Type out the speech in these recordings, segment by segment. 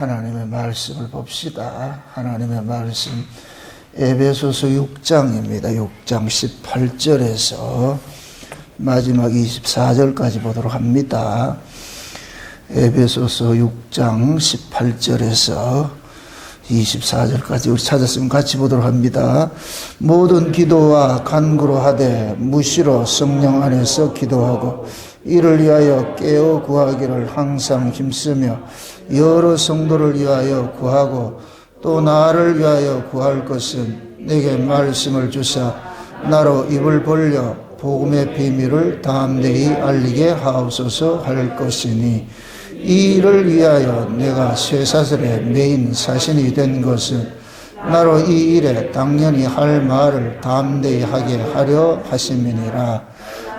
하나님의 말씀을 봅시다. 하나님의 말씀 에베소서 6장입니다. 6장 18절에서 마지막 24절까지 보도록 합니다. 에베소서 6장 18절에서 24절까지 우리 찾았으면 같이 보도록 합니다. 모든 기도와 간구로 하되 무시로 성령 안에서 기도하고 이를 위하여 깨어 구하기를 항상 힘쓰며 여러 성도를 위하여 구하고 또 나를 위하여 구할 것은 내게 말씀을 주사 나로 입을 벌려 복음의 비밀을 담대히 알리게 하옵소서 할 것이니 이 일을 위하여 내가 쇠사슬의 메인 사신이 된 것은 나로 이 일에 당연히 할 말을 담대히 하게 하려 하심이니라.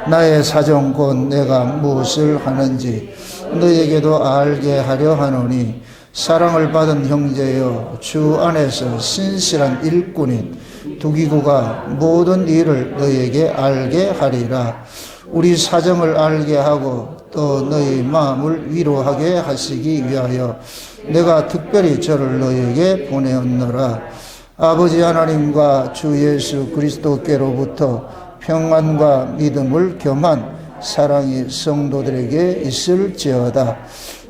나의 사정 곧 내가 무엇을 하는지 너에게도 알게 하려 하노니 사랑을 받은 형제여 주 안에서 신실한 일꾼인 두기고가 모든 일을 너에게 알게 하리라. 우리 사정을 알게 하고 또 너희 마음을 위로하게 하시기 위하여 내가 특별히 저를 너에게 보내었노라. 아버지 하나님과 주 예수 그리스도께로부터 평안과 믿음을 겸한 사랑이 성도들에게 있을지어다.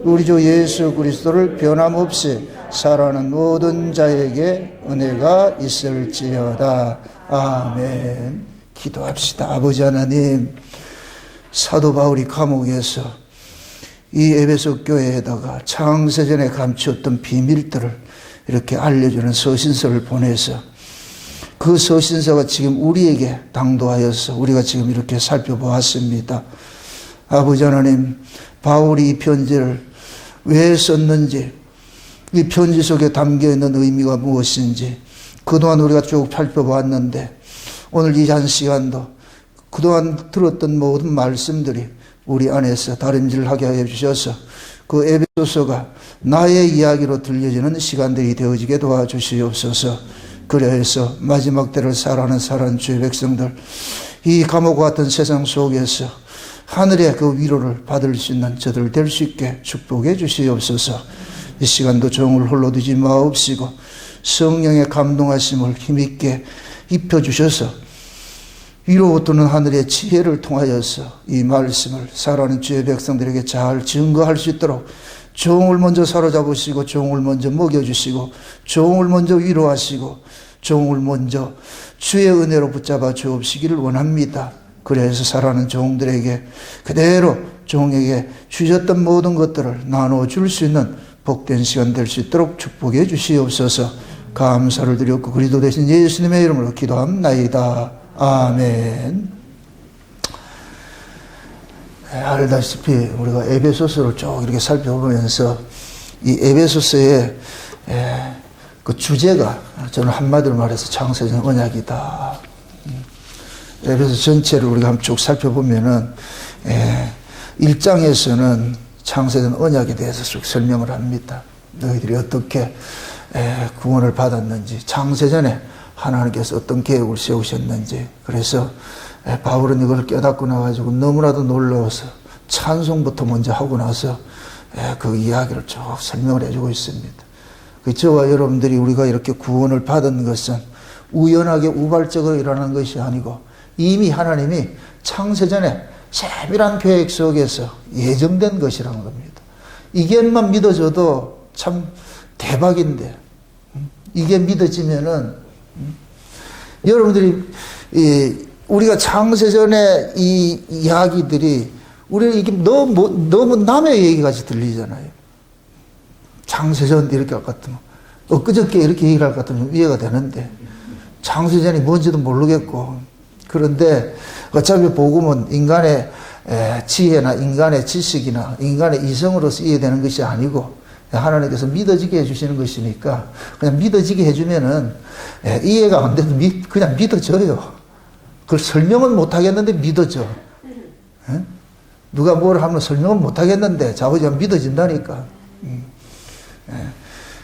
우리 주 예수 그리스도를 변함없이 사랑하는 모든 자에게 은혜가 있을지어다. 아멘. 기도합시다. 아버지 하나님, 사도 바울이 감옥에서 이 에베소 교회에다가 창세전에 감추었던 비밀들을 이렇게 알려주는 서신서를 보내서 그 서신서가 지금 우리에게 당도하여서 우리가 지금 이렇게 살펴보았습니다. 아버지 하나님, 바울이 이 편지를 왜 썼는지, 이 편지 속에 담겨있는 의미가 무엇인지 그동안 우리가 쭉 살펴보았는데 오늘 이 한 시간도 그동안 들었던 모든 말씀들이 우리 안에서 다림질하게 해주셔서 그 에베소서가 나의 이야기로 들려지는 시간들이 되어지게 도와주시옵소서. 그래서 마지막 때를 살아가는 사랑하는 주의 백성들, 이 감옥과 같은 세상 속에서 하늘의 그 위로를 받을 수 있는 저들 될 수 있게 축복해 주시옵소서. 이 시간도 종을 홀로 두지 마옵시고 성령의 감동하심을 힘있게 입혀주셔서 위로부터는 하늘의 지혜를 통하여서 이 말씀을 살아가는 주의 백성들에게 잘 증거할 수 있도록 종을 먼저 사로잡으시고 종을 먼저 먹여주시고 종을 먼저 위로하시고 종을 먼저 주의 은혜로 붙잡아 주옵시기를 원합니다. 그래서 살아가는 종들에게 그대로 종에게 주셨던 모든 것들을 나눠줄 수 있는 복된 시간 될 수 있도록 축복해 주시옵소서. 감사를 드렸고 그리스도 되신 예수님의 이름으로 기도합나이다. 아멘. 알다시피 우리가 에베소서를 쭉 이렇게 살펴보면서 이 에베소서의 그 주제가 저는 한마디로 말해서 창세전 언약이다. 에베소 전체를 우리가 한번 쭉 살펴보면은 1장에서는 창세전 언약에 대해서 쭉 설명을 합니다. 너희들이 어떻게 구원을 받았는지, 창세전에 하나님께서 어떤 계획을 세우셨는지. 그래서 바울은 이걸 깨닫고 나가지고 너무나도 놀라워서 찬송부터 먼저 하고 나서 그 이야기를 쭉 설명을 해주고 있습니다. 저와 여러분들이 우리가 이렇게 구원을 받은 것은 우연하게 우발적으로 일어나는 것이 아니고 이미 하나님이 창세전에 세밀한 계획 속에서 예정된 것이라는 겁니다. 이게만 믿어져도 참 대박인데, 이게 믿어지면은 여러분들이 우리가 창세전의 이 이야기들이 우리는 이게 너무 남의 얘기같이 들리잖아요. 창세전 이렇게 할 것 같으면 엊그저께 이렇게 얘기를 할 것 같으면 이해가 되는데 창세전이 뭔지도 모르겠고, 그런데 어차피 복음은 인간의 지혜나 인간의 지식이나 인간의 이성으로서 이해되는 것이 아니고 하나님께서 믿어지게 해주시는 것이니까 그냥 믿어지게 해주면은 이해가 안 돼도 그냥 믿어져요. 그걸 설명은 못하겠는데 믿어져. 누가 뭘 하면 설명은 못하겠는데 자꾸자꾸 믿어진다니까.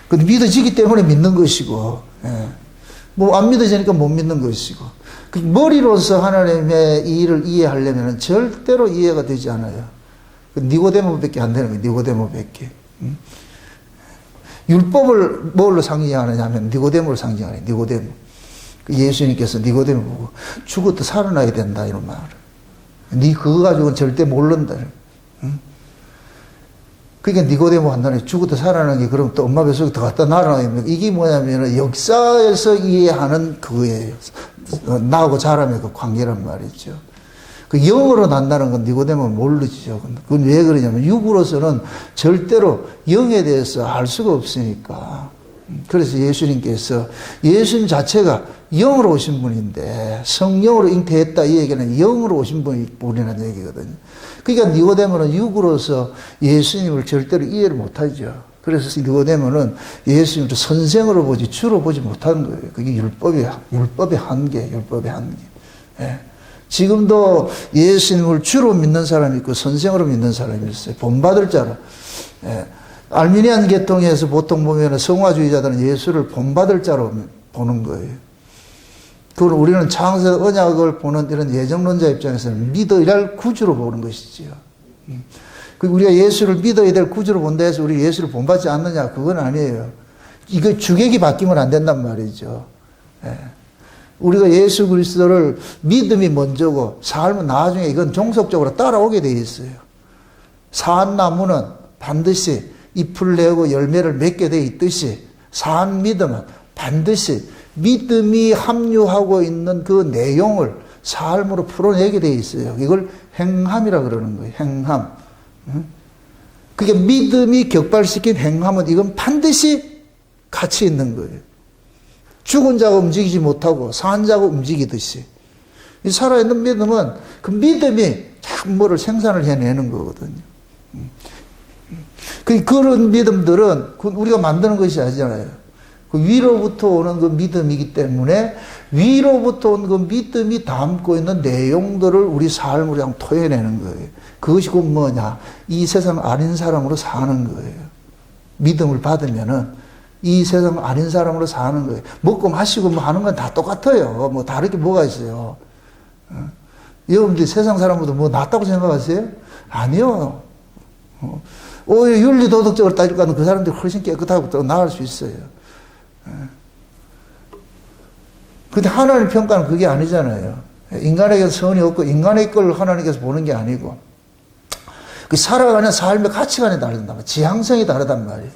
근데 믿어지기 때문에 믿는 것이고, 뭐 안 믿어지니까 못 믿는 것이고, 그 머리로서 하나님의 이 일을 이해하려면 절대로 이해가 되지 않아요. 니고데모밖에 안 되는 거예요. 니고데모밖에. 율법을 뭘로 상징하느냐 하면 니고데모로 상징하네. 니고데모. 예수님께서 니고데모 보고 죽어도 살아나야 된다 이런 말을. 니 그거 가지고는 절대 모른다. 응? 그러니까 니고데모 한다네. 죽어도 살아나는 게 그럼 또 엄마 뱃속에 더 갖다 놔라. 이게 뭐냐면 역사에서 이해하는 그거예요. 나하고 사람의 그 관계란 말이죠. 그 영으로 난다는 건 니고데모는 모르죠. 그건 왜 그러냐면 육으로서는 절대로 영에 대해서 알 수가 없으니까. 그래서 예수님께서 예수님 자체가 영으로 오신 분인데 성령으로 잉태했다 이 얘기는 영으로 오신 분이라는 얘기거든요. 그러니까 니고데모는 육으로서 예수님을 절대로 이해를 못하죠. 그래서 니고데모는 예수님을 선생으로 보지 주로 보지 못하는 거예요. 그게 율법의 한계. 예. 지금도 예수님을 주로 믿는 사람이 있고 선생으로 믿는 사람이 있어요. 본받을 자로. 예. 알미니안 계통에서 보통 보면 성화주의자들은 예수를 본받을 자로 보는 거예요. 그걸 우리는 창세 언약을 보는 이런 예정론자 입장에서는 믿어야 할 구주로 보는 것이지요. 우리가 예수를 믿어야 될 구주로 본다 해서 우리 예수를 본받지 않느냐? 그건 아니에요. 이거 주객이 바뀌면 안 된단 말이죠. 예. 우리가 예수 그리스도를 믿음이 먼저고 삶은 나중에 이건 종속적으로 따라오게 돼 있어요. 사한 나무는 반드시 잎을 내고 열매를 맺게 돼 있듯이 사한 믿음은 반드시 믿음이 합류하고 있는 그 내용을 삶으로 풀어내게 돼 있어요. 이걸 행함이라 그러는 거예요. 행함. 그게 믿음이 격발시킨 행함은 이건 반드시 같이 있는 거예요. 죽은 자가 움직이지 못하고 산 자가 움직이듯이 이 살아있는 믿음은 그 믿음이 참 뭐를 생산을 해내는 거거든요. 그런 믿음들은 우리가 만드는 것이 아니잖아요. 그 위로부터 오는 그 믿음이기 때문에 위로부터 온 그 믿음이 담고 있는 내용들을 우리 삶으로 그냥 토해내는 거예요. 그것이 곧 뭐냐? 이 세상 아닌 사람으로 사는 거예요. 믿음을 받으면은 이 세상 아닌 사람으로 사는 거예요. 먹고 마시고 뭐 하는 건 다 똑같아요. 뭐 다르게 뭐가 있어요. 여러분들이 세상 사람보다 뭐 낫다고 생각하세요? 아니요. 오히려 윤리 도덕적으로 따질 거는 그 사람들이 훨씬 깨끗하고 더 나을 수 있어요. 근데 하나님 평가는 그게 아니잖아요. 인간에게 선이 없고 인간의 걸 하나님께서 보는 게 아니고 그 살아가는 삶의 가치관이 다르단 말이에요. 지향성이 다르단 말이에요.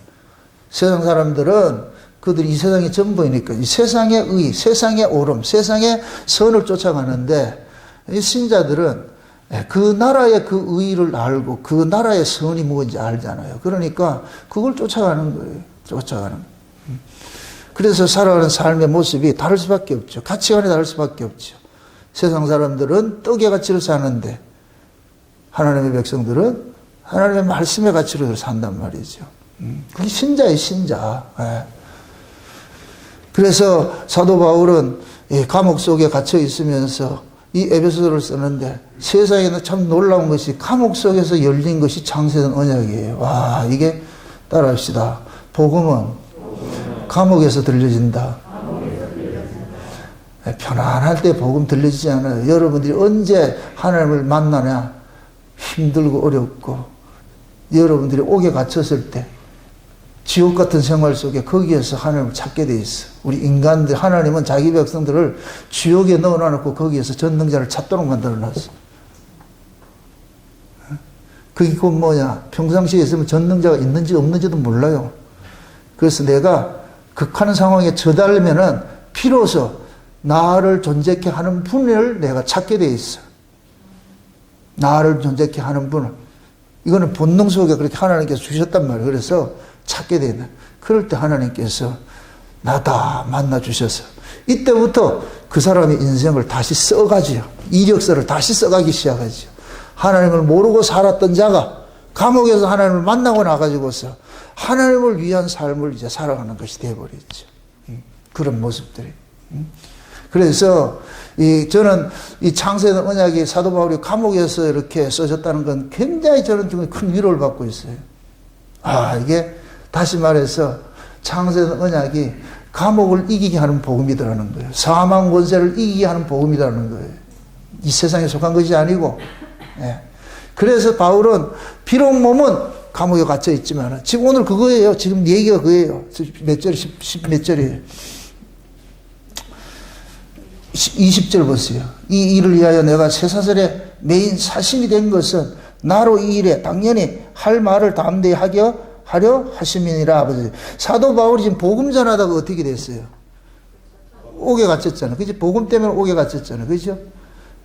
세상 사람들은 그들이 이 세상의 전부이니까 이 세상의 의, 세상의 옳음, 세상의 선을 쫓아가는데 이 신자들은 그 나라의 그 의를 알고 그 나라의 선이 뭔지 알잖아요. 그러니까 그걸 쫓아가는 거예요. 쫓아가는 거예요. 그래서 살아가는 삶의 모습이 다를 수밖에 없죠. 가치관이 다를 수밖에 없죠. 세상 사람들은 떡의 가치로 사는데 하나님의 백성들은 하나님의 말씀의 가치로 산단 말이죠. 그게 신자예요, 신자. 예. 그래서 사도 바울은 감옥 속에 갇혀 있으면서 이 에베소서를 쓰는데 세상에는 참 놀라운 것이 감옥 속에서 열린 것이 창세된 언약이에요. 와, 이게 따라합시다. 복음은 감옥에서 들려진다. 편안할 때 복음 들려지지 않아요. 여러분들이 언제 하나님을 만나냐? 힘들고 어렵고 여러분들이 옥에 갇혔을 때 지옥 같은 생활 속에 거기에서 하나님을 찾게 돼 있어. 우리 인간들, 하나님은 자기 백성들을 지옥에 넣어놓고 거기에서 전능자를 찾도록 만들어놨어. 그게 곧 뭐냐? 평상시에 있으면 전능자가 있는지 없는지도 몰라요. 그래서 내가 극한 상황에 처달면은 비로소 나를 존재케 하는 분을 내가 찾게 돼 있어. 나를 존재케 하는 분을. 이거는 본능 속에 그렇게 하나님께서 주셨단 말이에요. 그래서 찾게 되는. 그럴 때 하나님께서 나다 만나 주셔서 이때부터 그 사람의 인생을 다시 써가지요. 이력서를 다시 써가기 시작하죠. 하나님을 모르고 살았던 자가 감옥에서 하나님을 만나고 나가지고서 하나님을 위한 삶을 이제 살아가는 것이 되어버렸죠. 그런 모습들이. 그래서 저는 이 창세된 언약이 사도 바울이 감옥에서 이렇게 써졌다는 건 굉장히 저는 좀 큰 위로를 받고 있어요. 아, 이게 다시 말해서 창세된 언약이 감옥을 이기게 하는 복음이더라는 거예요. 사망 권세를 이기게 하는 복음이더라는 거예요. 이 세상에 속한 것이 아니고. 예. 그래서 바울은 비록 몸은 감옥에 갇혀 있지만, 지금 오늘 그거예요. 지금 얘기가 그거예요. 몇 절, 몇 절이에요. 20절 보세요. 이 일을 위하여 내가 쇠사슬의 메인 사신이 된 것은 나로 이 일에 당연히 할 말을 담대히 하려 하심이니라. 아버지. 사도 바울이 지금 복음 전하다가 어떻게 됐어요? 옥에 갇혔잖아요. 그죠? 복음 때문에 옥에 갇혔잖아요. 그죠?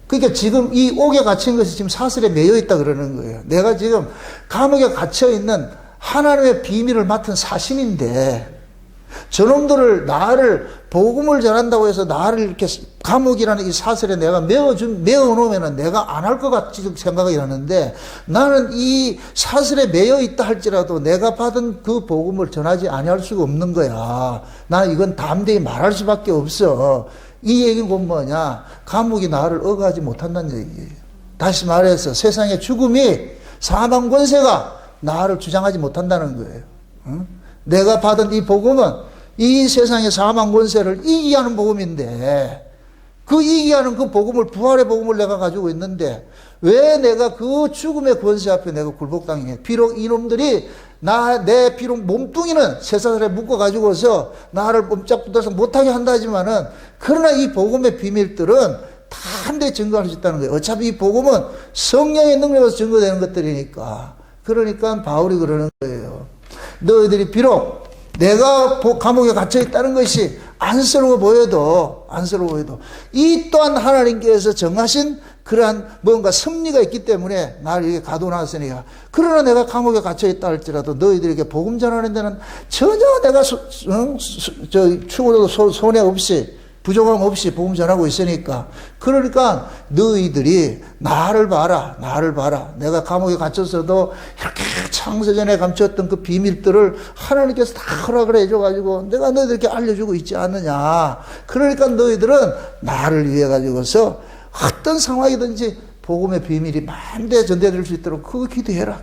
그러니까 지금 이 옥에 갇힌 것이 지금 사슬에 매여 있다 그러는 거예요. 내가 지금 감옥에 갇혀 있는 하나님의 비밀을 맡은 사신인데, 저놈들을 나를 복음을 전한다고 해서 나를 이렇게 감옥이라는 이 사슬에 내가 메어 놓으면은 내가 안 할 것 같이 생각이 나는데, 나는 이 사슬에 매여 있다 할지라도 내가 받은 그 복음을 전하지 아니할 수가 없는 거야. 나는 이건 담대히 말할 수밖에 없어. 이 얘기는 곧 뭐냐? 감옥이 나를 억하지 못한다는 얘기예요. 다시 말해서 세상의 죽음이, 사망 권세가 나를 주장하지 못한다는 거예요. 응? 내가 받은 이 복음은 이 세상의 사망 권세를 이기하는 복음인데, 그 이기하는 그 복음을, 부활의 복음을 내가 가지고 있는데, 왜 내가 그 죽음의 권세 앞에 내가 굴복당해? 비록 이놈들이 내 비록 몸뚱이는 쇠사슬에 묶어가지고서 나를 몸짝붙어서 못하게 한다지만은, 그러나 이 복음의 비밀들은 담대히 증거할 수 있다는 거예요. 어차피 이 복음은 성령의 능력으로 증거되는 것들이니까. 그러니까 바울이 그러는 거예요. 너희들이 비록 내가 감옥에 갇혀 있다는 것이 안쓰러워 보여도 이 또한 하나님께서 정하신 그러한 뭔가 섭리가 있기 때문에 나를 이렇게 가둬놨으니까. 그러나 내가 감옥에 갇혀 있다 할지라도 너희들에게 복음 전하는 데는 전혀 내가 추구도 손해 없이, 부족함 없이 복음 전하고 있으니까. 그러니까 너희들이 나를 봐라. 내가 감옥에 갇혔어도 이렇게 창세전에 감췄던 그 비밀들을 하나님께서 다 허락을 해줘가지고 내가 너희들에게 알려주고 있지 않느냐. 그러니까 너희들은 나를 위해 가지고서 어떤 상황이든지 복음의 비밀이 마음대로 전달될 수 있도록 그거 기도해라.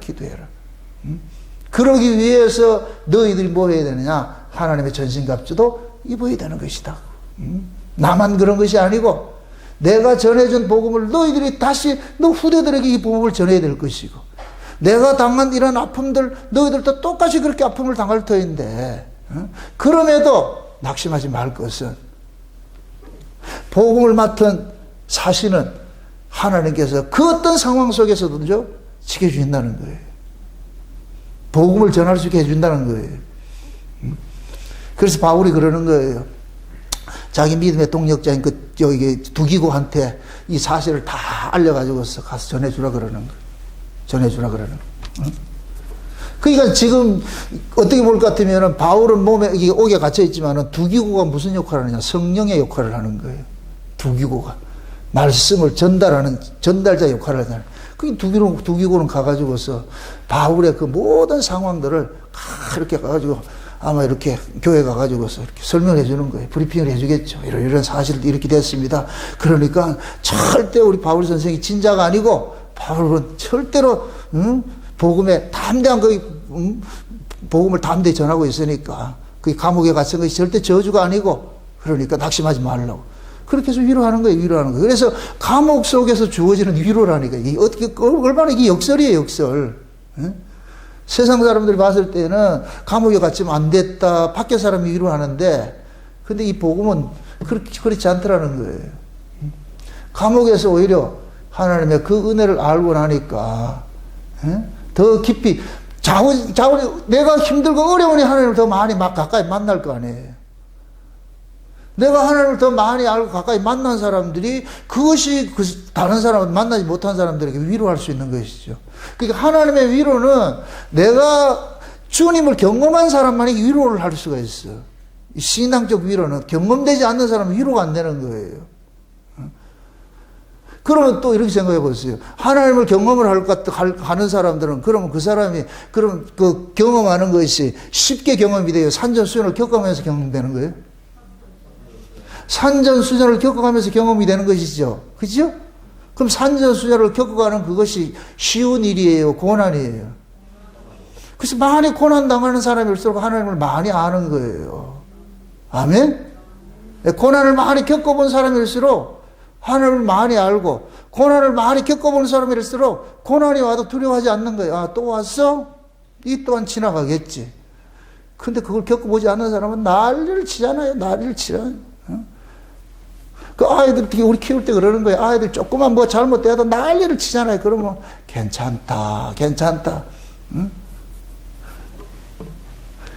응? 그러기 위해서 너희들이 뭐 해야 되느냐? 하나님의 전신갑주도 입어야 되는 것이다. 나만 그런 것이 아니고 내가 전해준 복음을 너희들이 다시 너 후대들에게 이 복음을 전해야 될 것이고, 내가 당한 이런 아픔들 너희들도 똑같이 그렇게 아픔을 당할 터인데, 그럼에도 낙심하지 말 것은 복음을 맡은 사신은 하나님께서 그 어떤 상황 속에서도 지켜주신다는 거예요. 복음을 전할 수 있게 해준다는 거예요. 그래서 바울이 그러는 거예요. 자기 믿음의 동력자인 두기고한테 이 사실을 다 알려가지고서 가서 전해주라 그러는 거예요. 그러니까 지금 어떻게 볼 것 같으면 바울은 몸에 이게 옥에 갇혀 있지만은 두기고가 무슨 역할을 하느냐? 성령의 역할을 하는 거예요. 두기고가 말씀을 전달하는 전달자 역할을 하잖아요. 그 두기고는 가가지고서 바울의 그 모든 상황들을 이렇게 가가지고 아마 이렇게 교회 가가지고서 이렇게 설명해 주는 거예요. 브리핑을 해주겠죠. 이런 사실도 이렇게 됐습니다. 그러니까 절대 우리 바울 선생이 진짜가 아니고, 바울은 절대로 복음에 담대한 복음을 담대히 전하고 있으니까, 그 감옥에 갇힌 것이 절대 저주가 아니고, 그러니까 낙심하지 말라고. 그렇게 해서 위로하는 거예요. 그래서 감옥 속에서 주어지는 위로라니까. 이게 어떻게, 얼마나 이게 역설이에요, 역설. 세상 사람들이 봤을 때는 감옥에 갇히면 안 됐다, 밖에 사람이 위로하는데, 근데 이 복음은 그렇지 않더라는 거예요. 감옥에서 오히려 하나님의 그 은혜를 알고 나니까 더 깊이 내가 힘들고 어려우니 하나님을 더 많이 가까이 만날 거 아니에요. 내가 하나님을 더 많이 알고 가까이 만난 사람들이 그것이 다른 사람을 만나지 못한 사람들에게 위로할 수 있는 것이죠. 그러니까 하나님의 위로는 내가 주님을 경험한 사람만이 위로를 할 수가 있어. 신앙적 위로는 경험되지 않는 사람은 위로가 안 되는 거예요. 그러면 또 이렇게 생각해 보세요. 하나님을 경험을 하는 사람들은 그러면 그 사람이 그럼 그 경험하는 것이 쉽게 경험이 돼요? 산전수전을 겪어가면서 경험되는 거예요? 산전수전을 겪어가면서 경험이 되는 것이죠. 그죠? 그럼 산전수전을 겪어가는 그것이 쉬운 일이에요? 고난이에요? 그래서 많이 고난당하는 사람일수록 하나님을 많이 아는 거예요. 아멘? 고난을 많이 겪어본 사람일수록 하나님을 많이 알고, 고난을 많이 겪어본 사람일수록 고난이 와도 두려워하지 않는 거예요. 아, 또 왔어? 이 또한 지나가겠지. 근데 그걸 겪어보지 않는 사람은 난리를 치잖아요. 난리를 치잖아요. 그 아이들 특히 우리 키울 때 그러는 거예요. 아이들 조금만 뭐 잘못돼도 난리를 치잖아요. 그러면 괜찮다, 괜찮다. 응?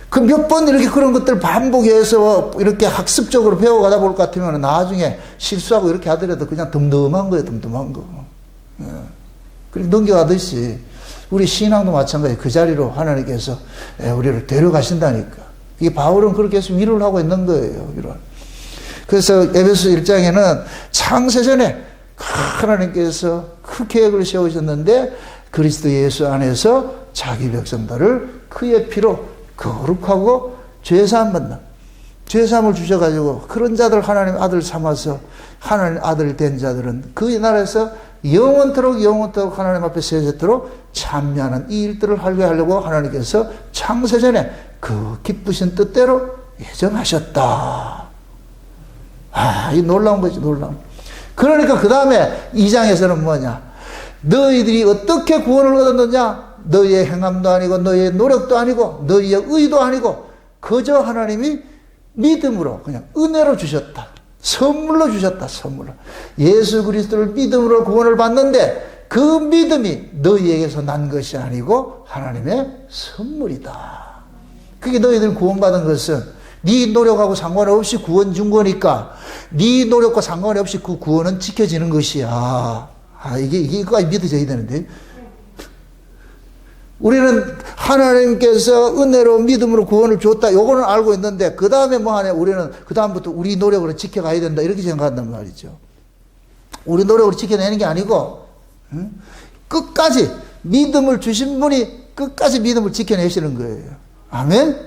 그 몇 번 이렇게 그런 것들 반복해서 이렇게 학습적으로 배워가다 볼 것 같으면 나중에 실수하고 이렇게 하더라도 그냥 덤덤한 거예요. 덤덤한 거. 예. 그렇게 넘겨가듯이 우리 신앙도 마찬가지예요. 그 자리로 하나님께서 우리를 데려가신다니까. 이게 바울은 그렇게 해서 위로를 하고 있는 거예요. 위로. 그래서 에베소 1장에는 창세전에 하나님께서 그 계획을 세우셨는데 그리스도 예수 안에서 자기 백성들을 그의 피로 거룩하고 죄사함 받는, 죄사함을 주셔가지고 그런 자들 하나님 아들 삼아서 하나님 아들 된 자들은 그 나라에서 영원토록 하나님 앞에 세세토록 참여하는 이 일들을 하게 하려고 하나님께서 창세전에 그 기쁘신 뜻대로 예정하셨다. 아, 이 놀라운 거지, 놀라운. 그러니까 그 다음에 2장에서는 뭐냐? 너희들이 어떻게 구원을 얻었느냐? 너희의 행함도 아니고 너희의 노력도 아니고 너희의 의도 아니고 그저 하나님이 믿음으로 그냥 은혜로 주셨다. 선물로 주셨다. 선물로. 예수 그리스도를 믿음으로 구원을 받는데 그 믿음이 너희에게서 난 것이 아니고 하나님의 선물이다. 그게 너희들 구원받은 것은 네 노력하고 상관없이 구원 준 거니까 네 노력과 상관없이 그 구원은 지켜지는 것이야. 이거까지 믿어져야 되는데. 우리는 하나님께서 은혜로 믿음으로 구원을 줬다. 요거는 알고 있는데 그 다음에 뭐 하냐? 우리는 그 다음부터 우리 노력으로 지켜가야 된다. 이렇게 생각한단 말이죠. 우리 노력으로 지켜내는 게 아니고 끝까지 믿음을 주신 분이 끝까지 믿음을 지켜내시는 거예요. 아멘?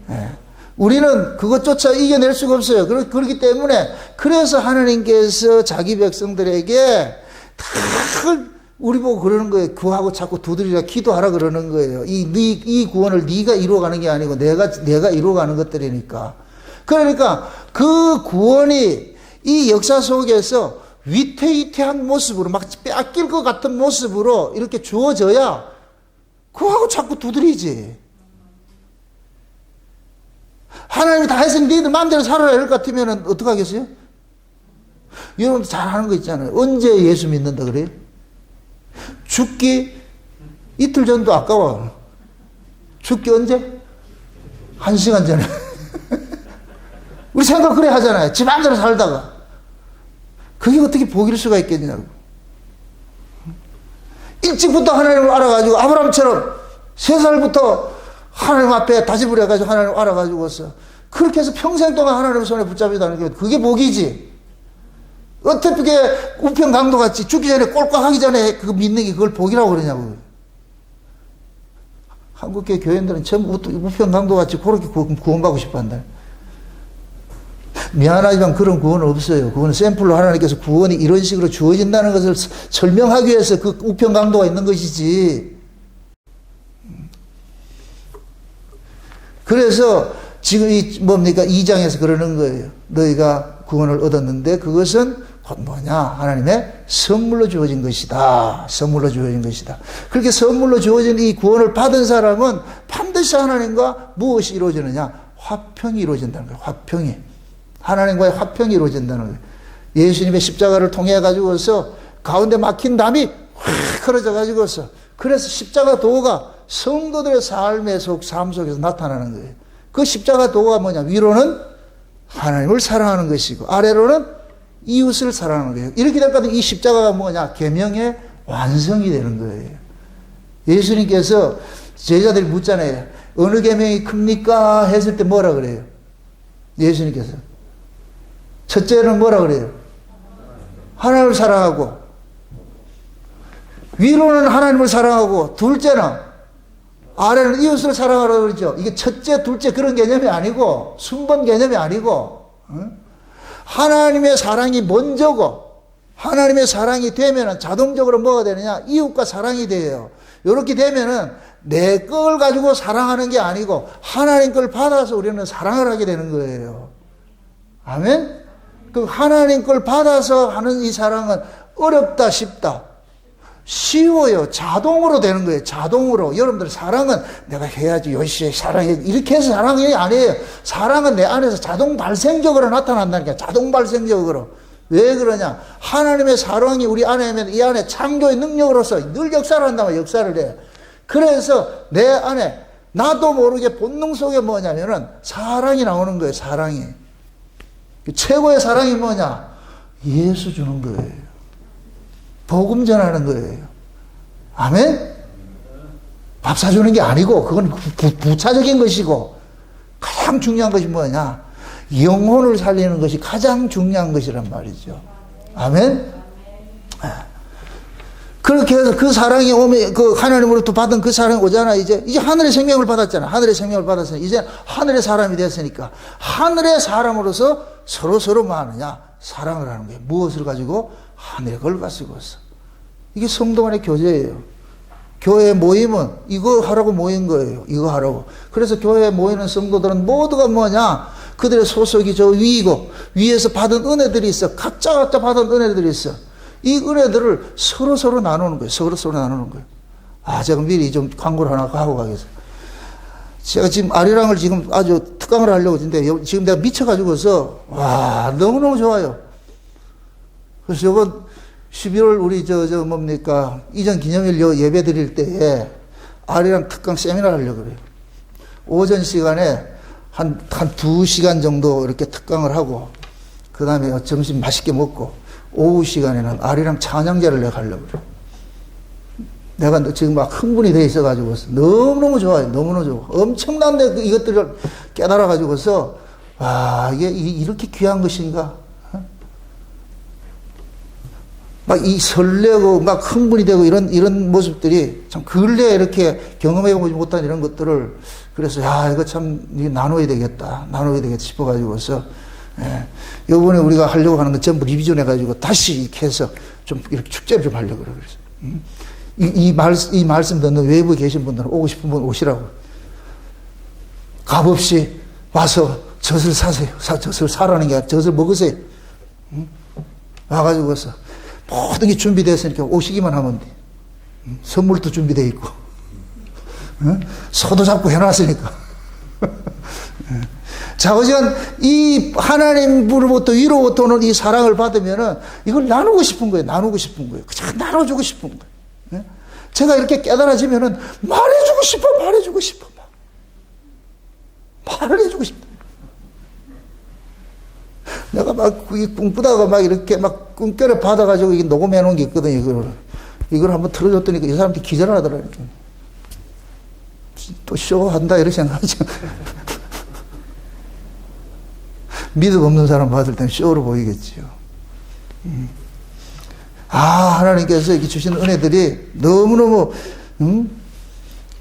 네. 우리는 그것조차 이겨낼 수가 없어요. 그렇기 때문에 그래서 하나님께서 자기 백성들에게 다 우리 보고 그러는 거예요. 그하고 자꾸 두드리라 기도하라 그러는 거예요. 이 구원을 네가 이루어가는 게 아니고 내가 이루어가는 것들이니까. 그러니까 그 구원이 이 역사 속에서 위태위태한 모습으로 막 빼앗길 것 같은 모습으로 이렇게 주어져야 그하고 자꾸 두드리지. 하나님이 다 했으니 너희들 마음대로 살아라 이럴 것 같으면 어떡하겠어요? 여러분도 잘 하는 거 있잖아요. 언제 예수 믿는다 그래요? 죽기 이틀 전도 아까워. 죽기 언제? 1시간 전에. 우리 생각 그래 하잖아요. 지 마음대로 살다가. 그게 어떻게 복일 수가 있겠냐고. 일찍부터 하나님을 알아가지고 아브라함처럼 3살부터 하나님 앞에 다시 부려가지고 하나님을 알아가지고서 그렇게 해서 평생 동안 하나님 손에 붙잡히다는 게 그게 복이지. 어떻게 우편강도같이 죽기 전에 꼴깍하기 전에 그거 믿는 게 그걸 복이라고 그러냐고. 한국계 교인들은 전부 우편강도같이 그렇게 구원받고 싶어 한다. 미안하지만 그런 구원은 없어요. 그거는 샘플로 하나님께서 구원이 이런 식으로 주어진다는 것을 설명하기 위해서 그 우편강도가 있는 것이지. 그래서 지금 뭡니까? 2장에서 그러는 거예요. 너희가 구원을 얻었는데 그것은 곧 뭐냐? 하나님의 선물로 주어진 것이다. 선물로 주어진 것이다. 그렇게 선물로 주어진 이 구원을 받은 사람은 반드시 하나님과 무엇이 이루어지느냐? 화평이 이루어진다는 거예요. 화평이. 하나님과의 화평이 이루어진다는 거예요. 예수님의 십자가를 통해 가지고서 가운데 막힌 담이 확 흐려져 가지고서 그래서 십자가 도가 성도들의 삶 속에서 나타나는 거예요. 그 십자가 도가 뭐냐? 위로는 하나님을 사랑하는 것이고 아래로는 이웃을 사랑하는 거예요. 이렇게 될 것 같으면 이 십자가가 뭐냐? 계명의 완성이 되는 거예요. 예수님께서 제자들이 묻잖아요. 어느 계명이 큽니까? 했을 때 뭐라 그래요? 예수님께서. 첫째는 뭐라 그래요? 하나님을 사랑하고 위로는 하나님을 사랑하고 둘째는 아래는 이웃을 사랑하라고 그러죠. 이게 첫째, 둘째 그런 개념이 아니고 순번 개념이 아니고 하나님의 사랑이 먼저고 하나님의 사랑이 되면은 자동적으로 뭐가 되느냐? 이웃과 사랑이 돼요. 이렇게 되면은 내 걸 가지고 사랑하는 게 아니고 하나님 걸 받아서 우리는 사랑을 하게 되는 거예요. 아멘? 그 하나님 걸 받아서 하는 이 사랑은 어렵다, 쉽다. 쉬워요. 자동으로 되는 거예요. 자동으로. 여러분들 사랑은 내가 해야지. 요시 사랑해. 이렇게 해서 사랑이 아니에요. 사랑은 내 안에서 자동 발생적으로 나타난다니까. 자동 발생적으로. 왜 그러냐? 하나님의 사랑이 우리 안에 있으면 이 안에 창조의 능력으로서 늘 역사를 한다면 역사를 해. 그래서 내 안에 나도 모르게 본능 속에 뭐냐면은 사랑이 나오는 거예요. 사랑이. 최고의 사랑이 뭐냐? 예수 주는 거예요. 복음 전하는 거예요. 아멘? 밥 사주는 게 아니고 그건 부차적인 것이고 가장 중요한 것이 뭐냐? 영혼을 살리는 것이 가장 중요한 것이란 말이죠. 아멘? 그렇게 해서 그 사랑이 오면 그 하나님으로부터 받은 그 사랑이 오잖아. 이제 하늘의 생명을 받았잖아. 하늘의 생명을 받았으니 이제 하늘의 사람이 됐으니까 하늘의 사람으로서 서로 뭐 하느냐? 사랑을 하는 거예요. 무엇을 가지고? 하늘의 걸 가지고서. 이게 성도 간의 교제예요. 교회 모임은 이거 하라고 모인 거예요. 이거 하라고. 그래서 교회에 모이는 성도들은 모두가 뭐냐? 그들의 소속이 저 위이고 위에서 받은 은혜들이 있어. 각자 받은 은혜들이 있어. 이 은혜들을 서로 나누는 거예요. 서로 나누는 거예요. 제가 미리 좀 광고를 하나 하고 가겠어요. 제가 지금 아리랑을 지금 아주 특강을 하려고 했는데 지금 내가 미쳐가지고서 너무너무 좋아요. 그래서 이번 11월 우리 뭡니까 이전 기념일 예배 드릴 때에 아리랑 특강 세미나를 하려고 그래요. 오전 시간에 한 2시간 정도 이렇게 특강을 하고 그 다음에 점심 맛있게 먹고 오후 시간에는 아리랑 찬양제를 내가 하려고 그래요. 내가 지금 막 흥분이 돼 있어가지고 너무너무 좋아요. 너무너무 좋아. 엄청난데 이것들을 깨달아가지고서 이게 이렇게 귀한 것인가? 막 이 설레고 막 흥분이 되고 이런 모습들이 참 근래에 이렇게 경험해보지 못한 이런 것들을 그래서 이거 참 나눠야 되겠다 싶어가지고서 요번에 우리가 하려고 하는 건 전부 리비전 해가지고 다시 이렇게 해서 좀 이렇게 축제를 좀 하려고 그래서 이 말씀 듣는 외부에 계신 분들은 오고 싶은 분 오시라고. 값없이 와서 젖을 사세요. 젖을 사라는 게 아니라 젖을 먹으세요. 와가지고서 모든 게 준비됐으니까 오시기만 하면 돼. 선물도 준비되어 있고. 소도 잡고 해놨으니까. 자, 어쨌든 이 하나님으로부터 위로부터 오는 이 사랑을 받으면은 이걸 나누고 싶은 거예요. 나누고 싶은 거예요. 그냥 나눠주고 싶은 거예요. 제가 이렇게 깨달아지면은 말해주고 싶어. 말을 해주고 싶다. 내가 막 꿈꾸다가 막 이렇게 막 꿈결에 받아가지고 이게 녹음해 놓은 게 있거든요. 이걸 한번 틀어줬더니 이 사람들이 기절하더라고요. 또 쇼한다 이렇게 생각하죠. 믿음 없는 사람 받을 때는 쇼로 보이겠지요. 하나님께서 이렇게 주시는 은혜들이 너무너무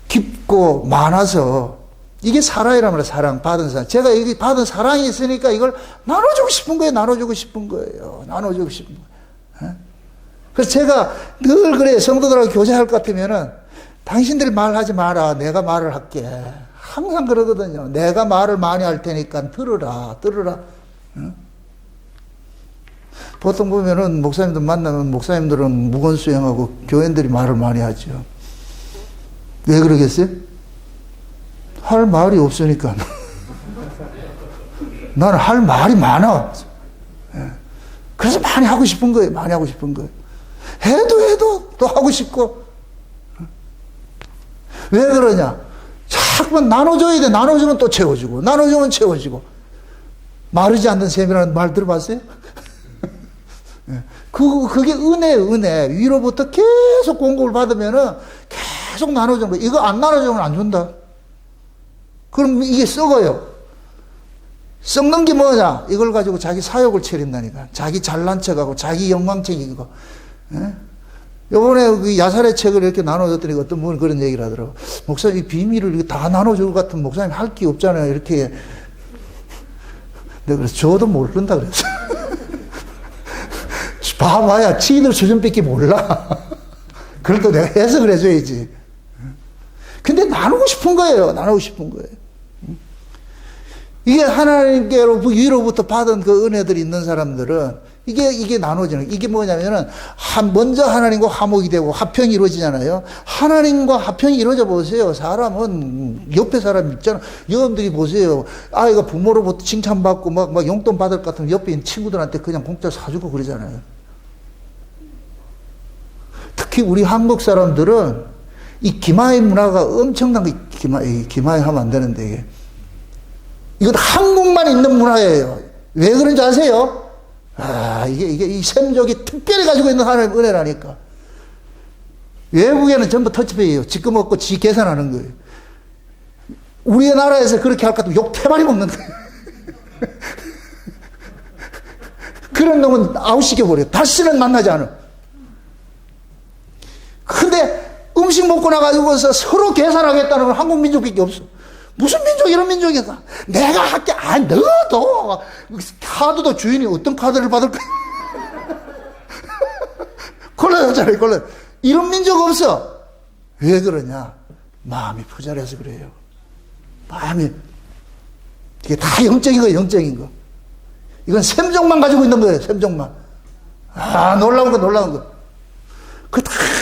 깊고 많아서 이게 사랑이란 말이에요. 사랑, 받은 사랑. 제가 여기 받은 사랑이 있으니까 이걸 나눠주고 싶은 거예요. 나눠주고 싶은 거예요. 그래서 제가 늘 그래요. 성도들하고 교제할 것 같으면은 당신들 말하지 마라. 내가 말을 할게. 항상 그러거든요. 내가 말을 많이 할 테니까 들으라. 보통 보면은 목사님들 만나면 목사님들은 무건수행하고 교인들이 말을 많이 하죠. 왜 그러겠어요? 할 말이 없으니까. 나는 할 말이 많아. 그래서 많이 하고 싶은 거예요. 해도 또 하고 싶고. 왜 그러냐? 자꾸만 나눠줘야 돼. 나눠주면 또 채워주고. 마르지 않는 샘이라는 말 들어봤어요? 그게 은혜. 위로부터 계속 공급을 받으면은 계속 나눠주는 거예요. 이거 안 나눠주면 안 준다. 그럼 이게 썩어요. 썩는 게 뭐냐? 이걸 가지고 자기 사욕을 차린다니까. 자기 잘난 척하고, 자기 영광 챙기고. 요번에 그 야살의 책을 이렇게 나눠줬더니 어떤 분은 그런 얘기를 하더라고. 목사님, 이 비밀을 다 나눠줄 것 같은 목사님 할 게 없잖아요. 이렇게. 내가 그래서 저도 모른다 그랬어. 봐봐야 지들 수준밖에 몰라. 그래도 내가 해석을 해줘야지. 근데 나누고 싶은 거예요. 이게 하나님께로 위로부터 받은 그 은혜들이 있는 사람들은 이게 나눠지는, 이게 뭐냐면은, 먼저 하나님과 화목이 되고 화평이 이루어지잖아요. 하나님과 화평이 이루어져 보세요. 사람은, 옆에 사람 있잖아. 여러분들이 보세요. 아이가 부모로부터 칭찬받고 막 용돈 받을 것 같으면 옆에 있는 친구들한테 그냥 공짜 사주고 그러잖아요. 특히 우리 한국 사람들은 이 기마의 문화가 엄청난 거, 기마에 하면 안 되는데, 이게. 이건 한국만 있는 문화예요. 왜 그런지 아세요? 이게 이 셈족이 특별히 가지고 있는 하나님의 은혜라니까. 외국에는 전부 터치페이예요. 지금 먹고 지 계산하는 거예요. 우리나라에서 그렇게 할 것 같으면 욕 태발이 먹는 거예요. 그런 놈은 아웃시켜버려요. 다시는 만나지 않아. 근데 음식 먹고 나가지고서 서로 계산하겠다는 건 한국 민족밖에 없어. 무슨 민족, 이런 민족이다. 내가 할게, 너도. 카드도 주인이 어떤 카드를 받을까? 콜라잖아요, 콜라. 이런 민족 없어. 왜 그러냐? 마음이 부자라서 그래요. 마음이. 이게 다 영적인 거예요, 영적인 거. 이건 셈종만 가지고 있는 거예요, 셈종만. 놀라운 거.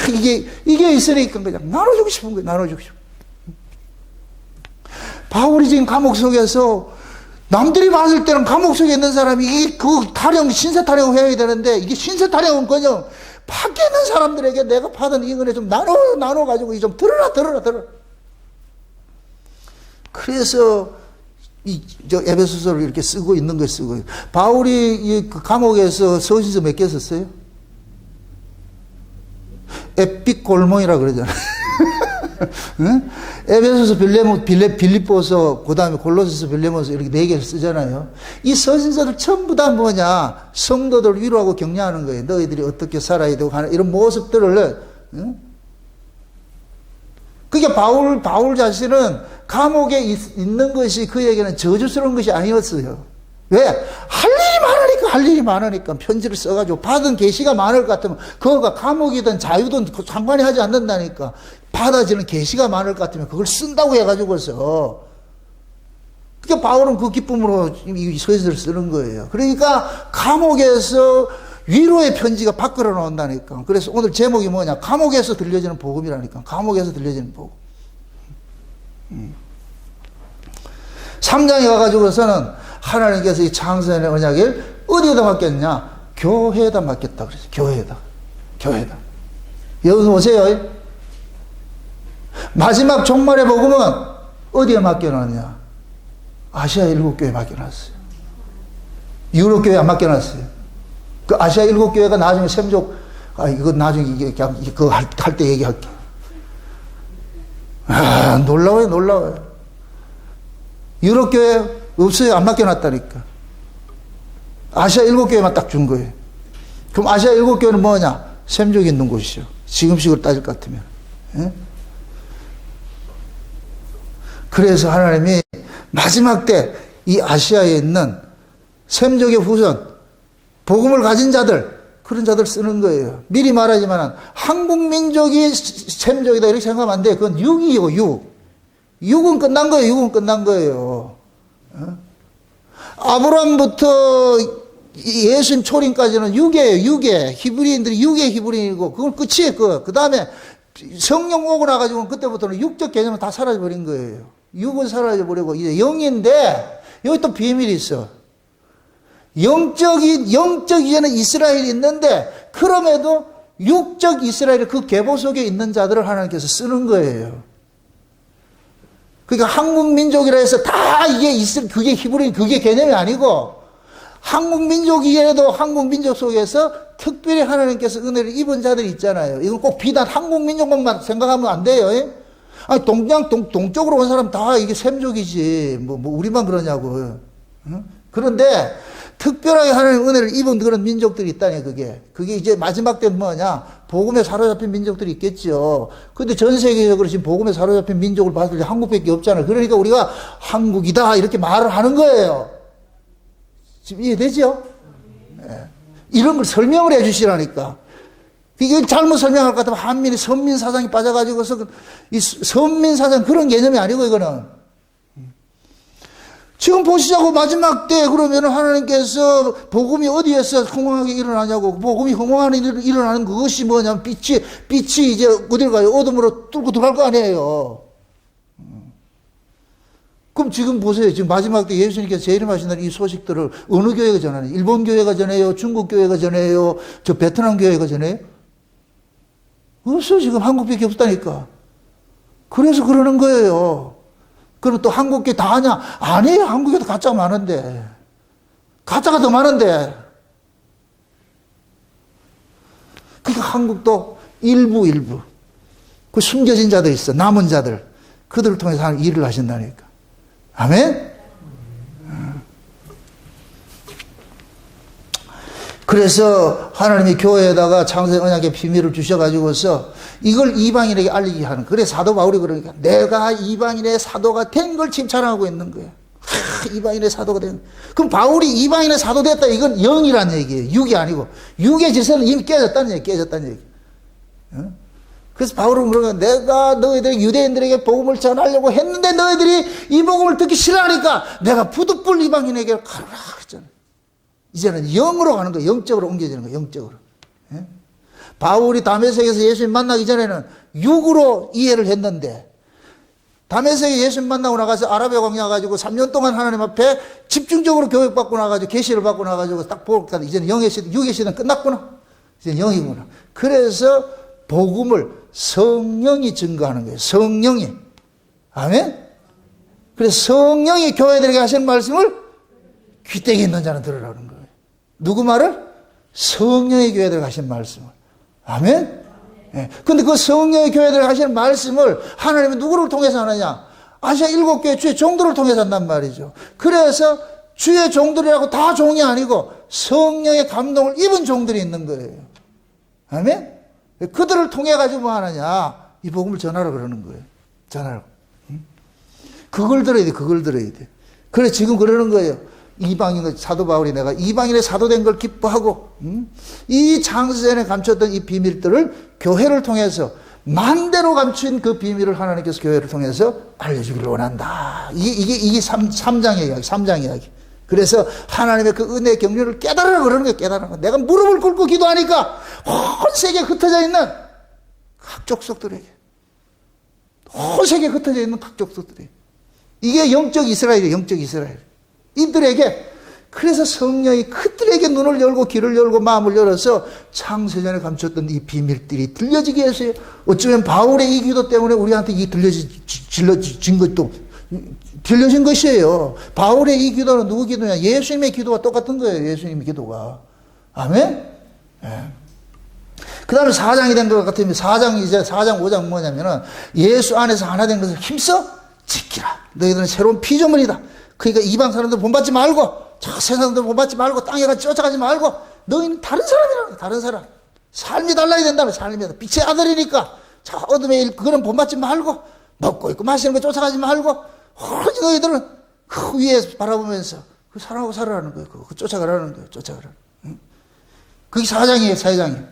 이게 있으니까 그냥 나눠주고 싶은 거예요, 나눠주고 싶은. 바울이 지금 감옥 속에서 남들이 봤을 때는 감옥 속에 있는 사람이 이게 신세 타령을 해야 되는데 이게 신세 타령은 그냥 밖에 있는 사람들에게 내가 받은 이 은혜 좀 나눠가지고 좀 들어라. 그래서 에베소서를 이렇게 쓰고 있는 걸 쓰고. 바울이 그 감옥에서 서신서 몇 개 썼어요? 에픽골몬이라 그러잖아요. 응? 에베소서, 빌립보서, 그 다음에 골로새서, 빌레몬서 이렇게 4개를 쓰잖아요. 이 서신서들 전부 다 뭐냐? 성도들 위로하고 격려하는 거예요. 너희들이 어떻게 살아야 되고 하는 이런 모습들을. 응? 그게 바울 자신은 감옥에 있는 것이 그에게는 저주스러운 것이 아니었어요. 왜? 할 일이 많으니까 편지를 써가지고 받은 계시가 많을 것 같으면 그거가 감옥이든 자유든 상관이 하지 않는다니까. 받아지는 계시가 많을 것 같으면 그걸 쓴다고 해가지고서. 그러니까 바울은 그 기쁨으로 이 서신을 쓰는 거예요. 그러니까 감옥에서 위로의 편지가 밖으로 나온다니까. 그래서 오늘 제목이 뭐냐? 감옥에서 들려지는 복음이라니까. 감옥에서 들려지는 복음. 3장에 가가지고서는 하나님께서 이 창세의 언약을 어디에다 맡겼냐? 교회에다 맡겼다 그랬어요. 교회에다. 여기서 보세요. 마지막 종말의 복음은 어디에 맡겨놨냐? 아시아 7교회에 맡겨놨어요. 유럽 교회에 안 맡겨놨어요. 그 아시아 7교회가 나중에 셈족, 이거 나중에 그거 할 때 얘기할게. 놀라워요. 유럽 교회 없어요. 안 맡겨놨다니까. 아시아 7교회만 딱 준 거예요. 그럼 아시아 7교회는 뭐냐? 셈족이 있는 곳이죠. 지금식으로 따질 것 같으면. 예? 그래서 하나님이 마지막 때 이 아시아에 있는 셈족의 후손, 복음을 가진 자들, 그런 자들 쓰는 거예요. 미리 말하지만 한국 민족이 셈족이다 이렇게 생각하면 안 돼요. 그건 육이요, 육. 육은 끝난 거예요. 아브라함부터 예수님 초림까지는 육에 히브리인들이 히브리인이고 그건 끝이에요. 그 다음에 성령 오고 나가지고 그때부터는 육적 개념은 다 사라져버린 거예요. 육은 사라져버리고 이제 영인데 여기 또 비밀이 있어. 영적 이제는 이스라엘이 있는데 그럼에도 육적 이스라엘 그 계보 속에 있는 자들을 하나님께서 쓰는 거예요. 그러니까 한국 민족이라 해서 다 그게 히브리인 그게 개념이 아니고 한국 민족이라도 한국 민족 속에서 특별히 하나님께서 은혜를 입은 자들이 있잖아요. 이건 꼭 비단 한국 민족만 생각하면 안 돼요. 아니 동쪽으로 온 사람 다 이게 셈족이지 뭐 우리만 그러냐고. 응? 그런데 특별하게 하나님 은혜를 입은 그런 민족들이 있다니 그게 이제 마지막 때는 뭐냐? 복음에 사로잡힌 민족들이 있겠죠. 근데 전 세계적으로 지금 복음에 사로잡힌 민족을 봤을 때 한국밖에 없잖아요. 그러니까 우리가 한국이다 이렇게 말을 하는 거예요. 지금 이해되죠? 네. 이런 걸 설명을 해 주시라니까. 이게 잘못 설명할 것 같으면 한민이 선민사상이 빠져가지고서 이 선민사상 그런 개념이 아니고 이거는 지금 보시자고 마지막 때 그러면 하나님께서 복음이 어디에서 흥황하게 일어나냐고. 복음이 흥황하게 일어나는 그것이 뭐냐면 빛이 이제 어딜 가요? 어둠으로 뚫고 들어갈 거 아니에요. 그럼 지금 보세요. 지금 마지막 때 예수님께서 재림하신다는 이 소식들을 어느 교회가 전하냐? 일본 교회가 전해요? 중국 교회가 전해요? 저 베트남 교회가 전해요? 없어. 지금 한국밖에 없다니까. 그래서 그러는 거예요. 그럼 또 한국계 다 하냐? 아니에요. 한국에도 가짜가 많은데. 가짜가 더 많은데. 그러니까 한국도 일부. 그 숨겨진 자들 있어. 남은 자들. 그들을 통해서 하나님 일을 하신다니까. 아멘? 그래서 하나님이 교회에다가 창세 언약의 비밀을 주셔가지고서 이걸 이방인에게 알리게 하는. 그래 사도 바울이 그러니까 내가 이방인의 사도가 된 걸 칭찬하고 있는 거예요. 이방인의 사도가 된. 그럼 바울이 이방인의 사도 됐다. 이건 영이란 얘기예요. 육이 아니고. 육의 질서는 이미 깨졌다는 얘기. 그래서 바울은 그러니까 내가 너희들이 유대인들에게 복음을 전하려고 했는데 너희들이 이 복음을 듣기 싫어하니까 내가 부득불 이방인에게 가라 그랬잖아요. 이제는 영으로 가는 거예요. 영적으로 옮겨지는 거예요. 영적으로. 예? 바울이 다메섹에서 예수님 만나기 전에는 육으로 이해를 했는데 다메섹에 예수님 만나고 나가서 아라비아 광야 가지고 3년 동안 하나님 앞에 집중적으로 교육받고 나가지고 계시를 받고 나가지고 딱 보니까 이제는 영의 시대, 육의 시대는 끝났구나. 이제는 영이구나. 그래서 복음을 성령이 증거하는 거예요. 성령이. 아멘? 그래서 성령이 교회들에게 하시는 말씀을 귀때기 있는 자는 들으라는 거예요. 누구 말을? 성령의 교회들에게 하시는 말씀을. 아멘? 예. 근데 그 성령의 교회들에게 하시는 말씀을 하나님은 누구를 통해서 하느냐? 아시아 7교회 주의 종들을 통해서 한단 말이죠. 그래서 주의 종들이라고 다 종이 아니고 성령의 감동을 입은 종들이 있는 거예요. 아멘? 그들을 통해 가지고 뭐 하느냐? 이 복음을 전하라 그러는 거예요. 전하라고. 그걸 들어야 돼. 그걸 들어야 돼. 그래 지금 그러는 거예요. 이방인 사도 바울이 내가 이방인의 사도된 걸 기뻐하고 이 창세전에 감췄던 이 비밀들을 교회를 통해서 만대로 감춘 그 비밀을 하나님께서 교회를 통해서 알려주기를 원한다. 이게 3장의 이야기. 3장 이야기. 그래서 하나님의 그 은혜의 경륜을 깨달으라 그러는 거예요. 깨달으라. 내가 무릎을 꿇고 기도하니까 온 세계에 흩어져 있는 각 족속들에게 온 세계에 흩어져 있는 각 족속들에게 이게 영적 이스라엘이에요. 영적 이스라엘. 이들에게 그래서 성령이 그들에게 눈을 열고 귀를 열고 마음을 열어서 창세전에 감췄던 이 비밀들이 들려지게 했어요. 어쩌면 바울의 이 기도 때문에 우리한테 이 들려진 것도 들려진 것이에요. 바울의 이 기도는 누구 기도냐? 예수님의 기도와 똑같은 거예요. 예수님의 기도가. 아멘? 예. 그 다음에 4장이 된 것 같으면 4장, 5장 뭐냐면은 예수 안에서 하나 된 것을 힘써 지키라. 너희들은 새로운 피조물이다. 그러니까 이방 사람들 본받지 말고, 세상들 본받지 말고, 땅에 가서 쫓아가지 말고, 너희는 다른 사람이라는 거야. 다른 사람. 삶이 달라야 된다면 삶이다. 빛의 아들이니까. 자, 어둠의 일, 그거는 본받지 말고, 먹고 있고 마시는 거 쫓아가지 말고, 오로지 너희들은 그 위에 바라보면서 그 사랑하고 살아라는 거예요. 그거 쫓아가라는 거예요. 쫓아가라는. 응? 그게 4장이에요. 4장이에요.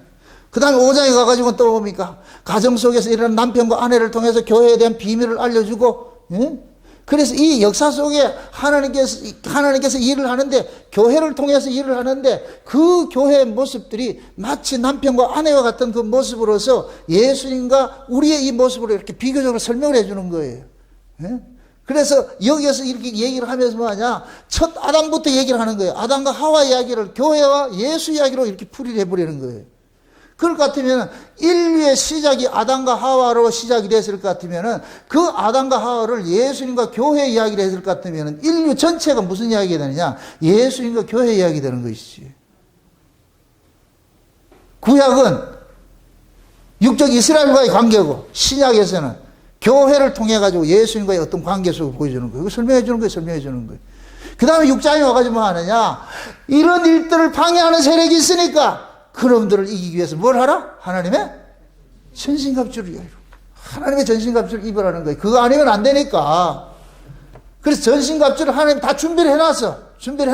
그 다음에 5장에 가가지고 또 뭡니까? 가정 속에서 일어난 남편과 아내를 통해서 교회에 대한 비밀을 알려주고, 응? 그래서 이 역사 속에 하나님께서 일을 하는데, 교회를 통해서 일을 하는데, 그 교회의 모습들이 마치 남편과 아내와 같은 그 모습으로서 예수님과 우리의 이 모습으로 이렇게 비교적으로 설명을 해주는 거예요. 예? 그래서 여기에서 이렇게 얘기를 하면서 뭐하냐? 첫 아담부터 얘기를 하는 거예요. 아담과 하와 이야기를 교회와 예수 이야기로 이렇게 풀이를 해버리는 거예요. 그럴 것 같으면 인류의 시작이 아담과 하와로 시작이 됐을 것 같으면 그 아담과 하와를 예수님과 교회 이야기를 했을 것 같으면 인류 전체가 무슨 이야기가 되느냐? 예수님과 교회 이야기 되는 것이지. 구약은 육적 이스라엘과의 관계고 신약에서는 교회를 통해 가지고 예수님과의 어떤 관계 속을 보여주는 거예요. 설명해 주는 거예요. 설명해 주는 거예요. 그 다음에 6장에 와가지고 뭐 하느냐? 이런 일들을 방해하는 세력이 있으니까 그놈들을 이기기 위해서 뭘 하라? 하나님의 전신갑주를 이루고 하나님의 전신갑주를 입으라는 거예요. 그거 아니면 안 되니까. 그래서 전신갑주를 하나님 다 준비를 해놨어. 준비를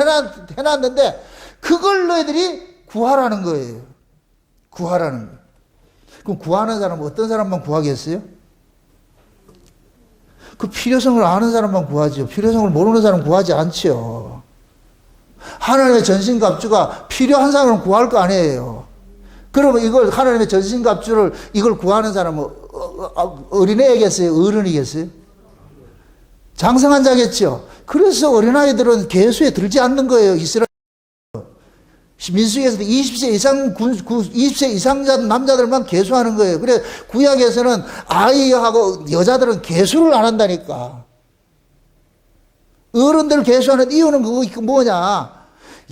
해놨는데 그걸 너희들이 구하라는 거예요. 구하라는 거예요. 그럼 구하는 사람은 어떤 사람만 구하겠어요? 그 필요성을 아는 사람만 구하죠. 필요성을 모르는 사람은 구하지 않지요. 하나님의 전신갑주가 필요한 사람은 구할 거 아니에요. 그러면 이걸 하나님의 전신갑주를 이걸 구하는 사람은 어린애겠어요? 어른이겠어요? 장성한 자겠죠. 그래서 어린아이들은 계수에 들지 않는 거예요. 이스라엘 민수기에서도 20세 이상 남자들만 계수하는 거예요. 그래 구약에서는 아이하고 여자들은 계수를 안 한다니까. 어른들 계수하는 이유는 그거 뭐냐?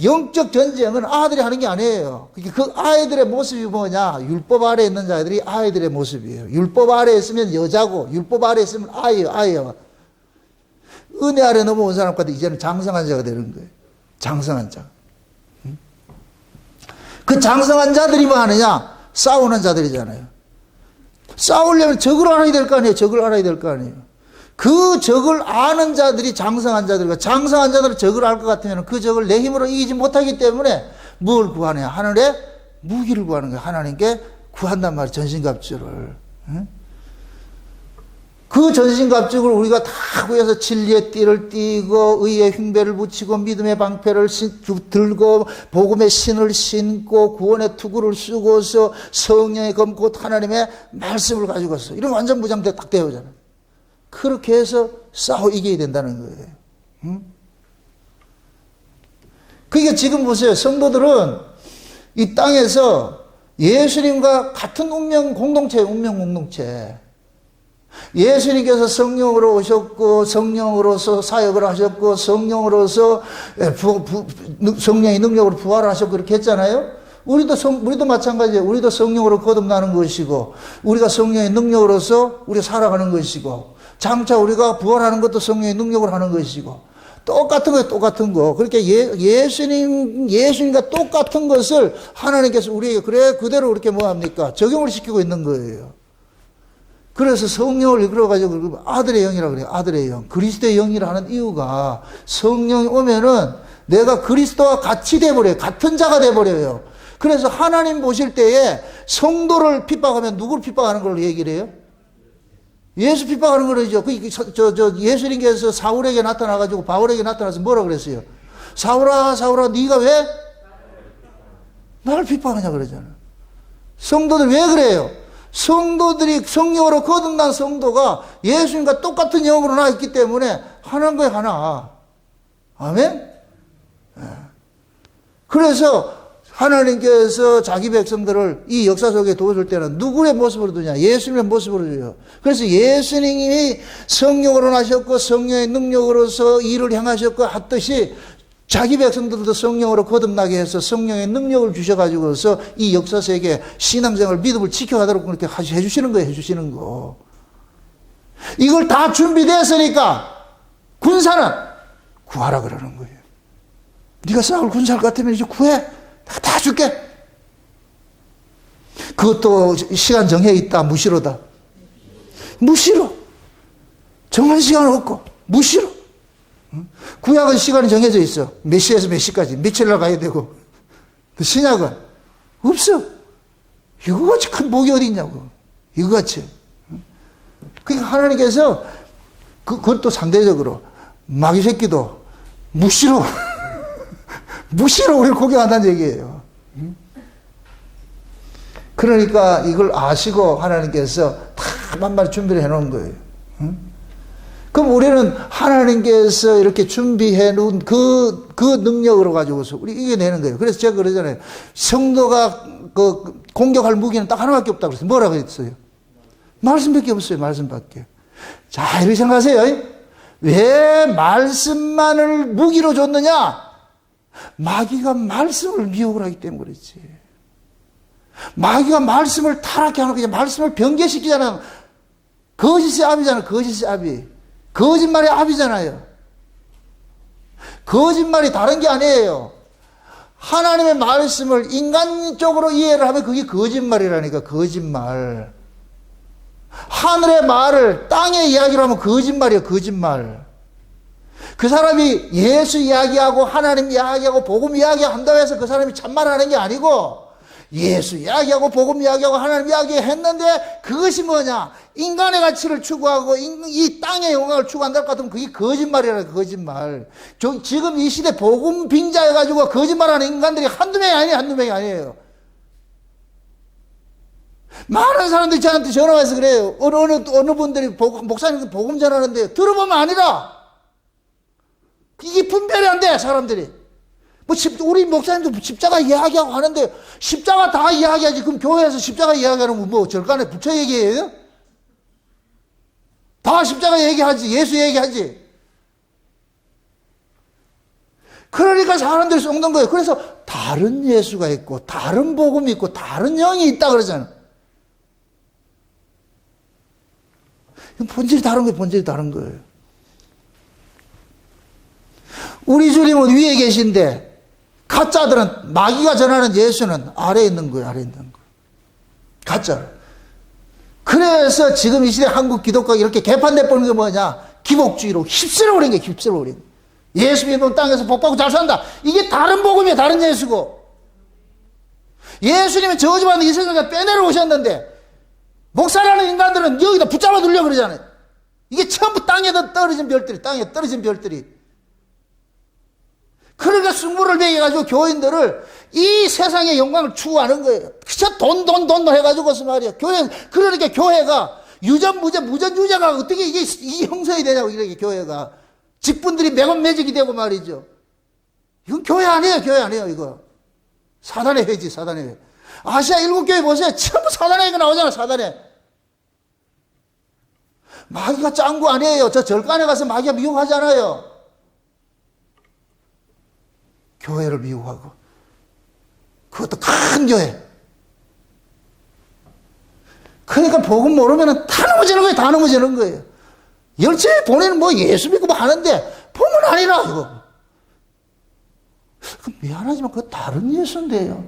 영적 전쟁은 아들이 하는 게 아니에요. 그 아이들의 모습이 뭐냐? 율법 아래에 있는 자들이 아이들의 모습이에요. 율법 아래에 있으면 여자고 율법 아래에 있으면 아이예요. 은혜 아래 넘어온 사람까지 이제는 장성한 자가 되는 거예요. 장성한 자. 그 장성한 자들이 뭐 하느냐? 싸우는 자들이잖아요. 싸우려면 적을 알아야 될 거 아니에요. 적을 알아야 될 거 아니에요. 그 적을 아는 자들이 장성한 자들이고, 장성한 자들은 적을 알 것 같으면 그 적을 내 힘으로 이기지 못하기 때문에 뭘 구하느냐? 하늘의 무기를 구하는 거예요. 하나님께 구한단 말이에요. 전신갑주를. 그 전신갑주를 우리가 다 구해서 진리의 띠를 띠고 의의 흉배를 붙이고 믿음의 방패를 들고 복음의 신을 신고 구원의 투구를 쓰고서 성령의 검 곧 하나님의 말씀을 가지고서 이런 완전 무장대 딱 되어잖아요. 그렇게 해서 싸워 이겨야 된다는 거예요. 그러니까 지금 보세요. 성도들은 이 땅에서 예수님과 같은 운명 공동체예요. 운명 공동체. 예수님께서 성령으로 오셨고 성령으로서 사역을 하셨고 성령으로서 성령의 능력으로 부활하셨고 그렇게 했잖아요. 우리도 마찬가지예요. 우리도 성령으로 거듭나는 것이고 우리가 성령의 능력으로서 우리가 살아가는 것이고 장차 우리가 부활하는 것도 성령의 능력으로 하는 것이고 똑같은 거예요. 똑같은 거. 그러니까 예수님과 똑같은 것을 하나님께서 우리에게 그대로 그렇게 뭐합니까? 적용을 시키고 있는 거예요. 그래서 성령을 이끌어가지고 아들의 영이라고 그래요. 아들의 영. 그리스도의 영이라 하는 이유가 성령이 오면은 내가 그리스도와 같이 돼버려요. 같은 자가 돼버려요. 그래서 하나님 보실 때에 성도를 핍박하면 누구를 핍박하는 걸로 얘기를 해요? 예수 핍박하는 거죠. 예수님께서 사울에게 나타나가지고 바울에게 나타나서 뭐라 그랬어요? 사울아, 사울아, 네가 왜 나를 핍박하냐 그러잖아요. 성도들 왜 그래요? 성도들이 성령으로 거듭난 성도가 예수님과 똑같은 영으로 나 있기 때문에 하나인 거예요, 하나. 아멘? 그래서 하나님께서 자기 백성들을 이 역사 속에 두었을 때는 누구의 모습으로 두냐? 예수님의 모습으로 줘요. 그래서 예수님이 성령으로 나셨고 성령의 능력으로서 일을 행하셨고 했듯이 자기 백성들도 성령으로 거듭나게 해서 성령의 능력을 주셔가지고서 이 역사 세계 신앙생활 믿음을 지켜가도록 그렇게 해주시는 거예요. 해주시는 거. 이걸 다 준비됐으니까 군사는 구하라 그러는 거예요. 네가 싸울 군사를 같으면 이제 구해. 다 줄게. 그것도 시간 정해 있다. 무시로다. 무시로. 정한 시간 없고 무시로. 구약은 시간이 정해져 있어. 몇 시에서 몇 시까지, 며칠 날 가야 되고. 신약은 없어. 이거같이 큰 복이 어디 있냐고. 이거같이. 그러니까 하나님께서 그것도 상대적으로 마귀 새끼도 무시로 무시로 우리를 공격한다는 얘기예요. 그러니까 이걸 아시고 하나님께서 다 만반의 준비를 해놓은 거예요. 그럼 우리는 하나님께서 이렇게 준비해 놓은 그 능력으로 가지고서 우리 이겨내는 거예요. 그래서 제가 그러잖아요. 성도가 공격할 무기는 딱 하나밖에 없다고 그랬어요. 뭐라고 했어요? 말씀밖에 없어요. 말씀밖에. 자, 이렇게 생각하세요. 왜 말씀만을 무기로 줬느냐? 마귀가 말씀을 미혹을 하기 때문에 그렇지. 마귀가 말씀을 타락해 하는 거지. 말씀을 변개시키잖아요. 거짓의 압이잖아요. 거짓의 압이. 거짓말의 압이잖아요. 거짓말이 다른 게 아니에요. 하나님의 말씀을 인간적으로 이해를 하면 그게 거짓말이라니까. 거짓말. 하늘의 말을 땅에 이야기를 하면 거짓말이에요. 거짓말. 그 사람이 예수 이야기하고 하나님 이야기하고 복음 이야기한다고 해서 그 사람이 참말하는 게 아니고 예수 이야기하고 복음 이야기하고 하나님 이야기했는데 그것이 뭐냐? 인간의 가치를 추구하고 이 땅의 영광을 추구한다 것 같으면 그게 거짓말이라. 거짓말. 지금 이 시대 복음 빙자해가지고 거짓말하는 인간들이 한두 명이 아니에요. 한두 명이 아니에요. 많은 사람들이 저한테 전화해서 그래요. 어느 분들이 목사님 복음 전하는데 들어보면 아니라. 이게 분별이 안 돼, 사람들이. 우리 목사님도 십자가 이야기하고 하는데, 십자가 다 이야기하지. 그럼 교회에서 십자가 이야기하는 거 뭐, 절간에 붙여 얘기해요? 다 십자가 얘기하지. 예수 얘기하지. 그러니까 사람들이 썩는 거예요. 그래서 다른 예수가 있고, 다른 복음이 있고, 다른 영이 있다 그러잖아. 본질이 다른 거예요, 본질이 다른 거예요. 우리 주님은 위에 계신데, 가짜들은, 마귀가 전하는 예수는 아래에 있는 거예요, 아래에 있는 거예요. 가짜. 그래서 지금 이 시대 한국 기독교가 이렇게 개판돼 버린 게 뭐냐? 기복주의로 휩쓸어버린 거예요, 휩쓸어버린 거예요. 예수 믿으면 땅에서 복 받고 잘 산다. 이게 다른 복음이에요, 다른 예수고. 예수님은 저주받는 이 세상에 빼내려 오셨는데, 목사라는 인간들은 여기다 붙잡아 두려고 그러잖아요. 이게 전부 땅에다 떨어진 별들이, 땅에 떨어진 별들이. 그러니까 승부를 매겨가지고 교인들을 이 세상의 영광을 추구하는 거예요. 그저 돈 해가지고서 말이야. 그러니까 교회가 무전유죄가 어떻게 이게 형성이 되냐고, 이렇게 교회가. 직분들이 매건매직이 되고 말이죠. 이건 교회 아니에요, 교회 아니에요, 이거. 사단의 회지, 사단의 회. 아시아 7교회 보세요. 전부 사단의 회가 나오잖아요, 사단의. 마귀가 짱구 아니에요. 저 절간에 가서 마귀가 미혹하잖아요. 교회를 미혹하고. 그것도 큰 교회. 그러니까 복음 모르면 다 넘어지는 거예요. 다 넘어지는 거예요. 열심히 보내는 뭐 예수 믿고 뭐 하는데 보면 아니라 이거. 미안하지만 그거 다른 예수인데요.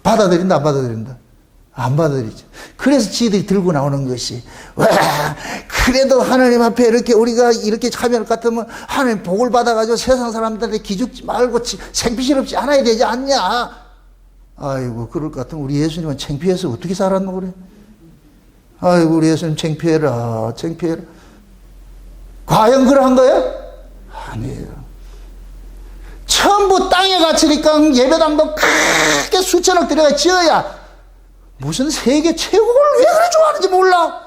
받아들인다 안 받아들인다? 안 받아들이죠. 그래서 지들이 들고 나오는 것이, 와, 그래도 하나님 앞에 우리가 이렇게 참여할 것 같으면 하나님 복을 받아가지고 세상 사람들한테 기죽지 말고 창피스럽지 않아야 되지 않냐? 아이고, 그럴 것 같으면 우리 예수님은 창피해서 어떻게 살았노, 그래? 아이고, 우리 예수님 창피해라. 과연 그러한 거예요? 아니에요. 전부 땅에 갇히니까 예배당도 크게 수천억 들여가 지어야 무슨 세계 최고를 왜 그래 좋아하는지 몰라.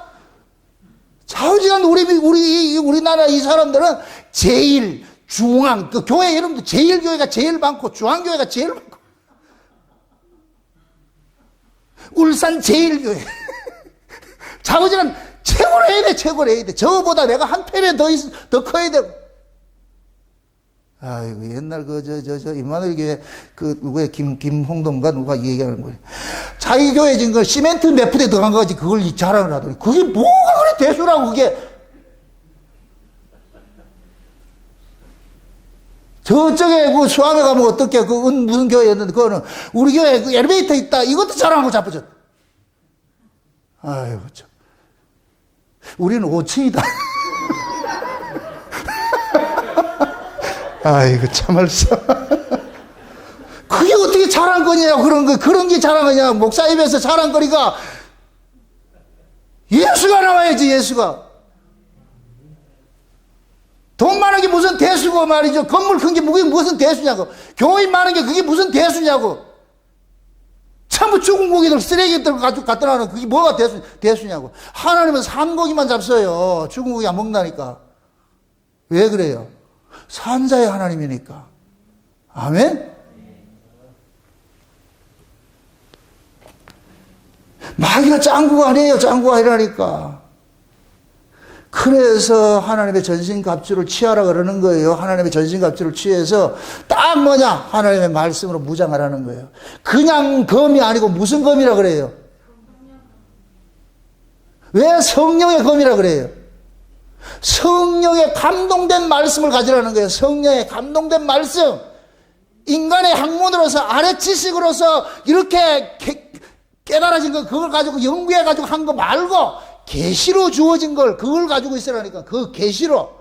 좌우지간 우리나라 이 사람들은 제일, 중앙, 그 교회 이름도 제일교회가 제일 많고, 중앙교회가 제일 많고. 울산 제일교회. 좌우지간 최고를 해야 돼, 최고를 해야 돼. 저보다 내가 한 패에 더 커야 돼. 아이고, 옛날 임마누엘 교회, 누구야, 김홍동가 누가 얘기하는 거예요. 자기 교회 지금 시멘트 몇 푸대 더 간 거지, 그걸 자랑을 하더니. 그게 뭐가 그래, 대수라고, 그게. 저쪽에 수암에 가면 어떻게, 무슨 교회였는데, 그거는 우리 교회 엘리베이터 있다, 이것도 자랑하고 자빠졌다. 아이고, 참. 우리는 5층이다. 아이고, 참말서. 그게 어떻게 자랑거리냐, 그런 게 자랑거리냐. 목사 입에서 자랑거리가 예수가 나와야지, 예수가. 돈 많은 게 무슨 대수고 말이죠. 건물 큰 게 무슨 대수냐고. 교인 많은 게 그게 무슨 대수냐고. 전부 죽은 고기들, 쓰레기들 가지고 갖다 놔는 그게 뭐가 대수냐고. 하나님은 산 고기만 잡숴요. 죽은 고기 안 먹는다니까. 왜 그래요? 산자의 하나님이니까. 아멘? 마귀가 짱구가 아니에요. 짱구가 아니라니까. 그래서 하나님의 전신갑주를 취하라 그러는 거예요. 하나님의 전신갑주를 취해서 딱 뭐냐? 하나님의 말씀으로 무장하라는 거예요. 그냥 검이 아니고 무슨 검이라 그래요? 왜 성령의 검이라 그래요? 성령의 감동된 말씀을 가지라는 거예요. 성령의 감동된 말씀. 인간의 학문으로서, 아래 지식으로서 이렇게 깨달아진 거, 그걸 가지고 연구해가지고 한 거 말고, 계시로 주어진 걸, 그걸 가지고 있으라니까. 그 계시로.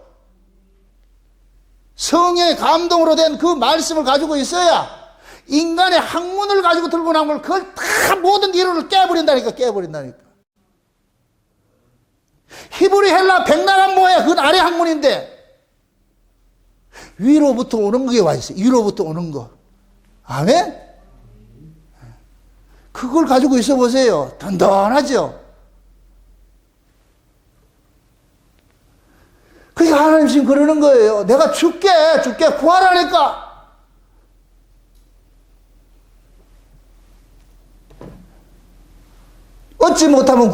성령의 감동으로 된 그 말씀을 가지고 있어야 인간의 학문을 가지고 들고 나온 걸 그걸 다 모든 이론을 깨버린다니까. 히브리 헬라 백나란 뭐야? 그건 아래 학문인데 위로부터 오는 게 와 있어요. 위로부터 오는 거. 아멘? 그걸 가지고 있어 보세요. 든든하죠? 그러니까 하나님 지금 그러는 거예요. 내가 죽게 구하라니까. 얻지 못하면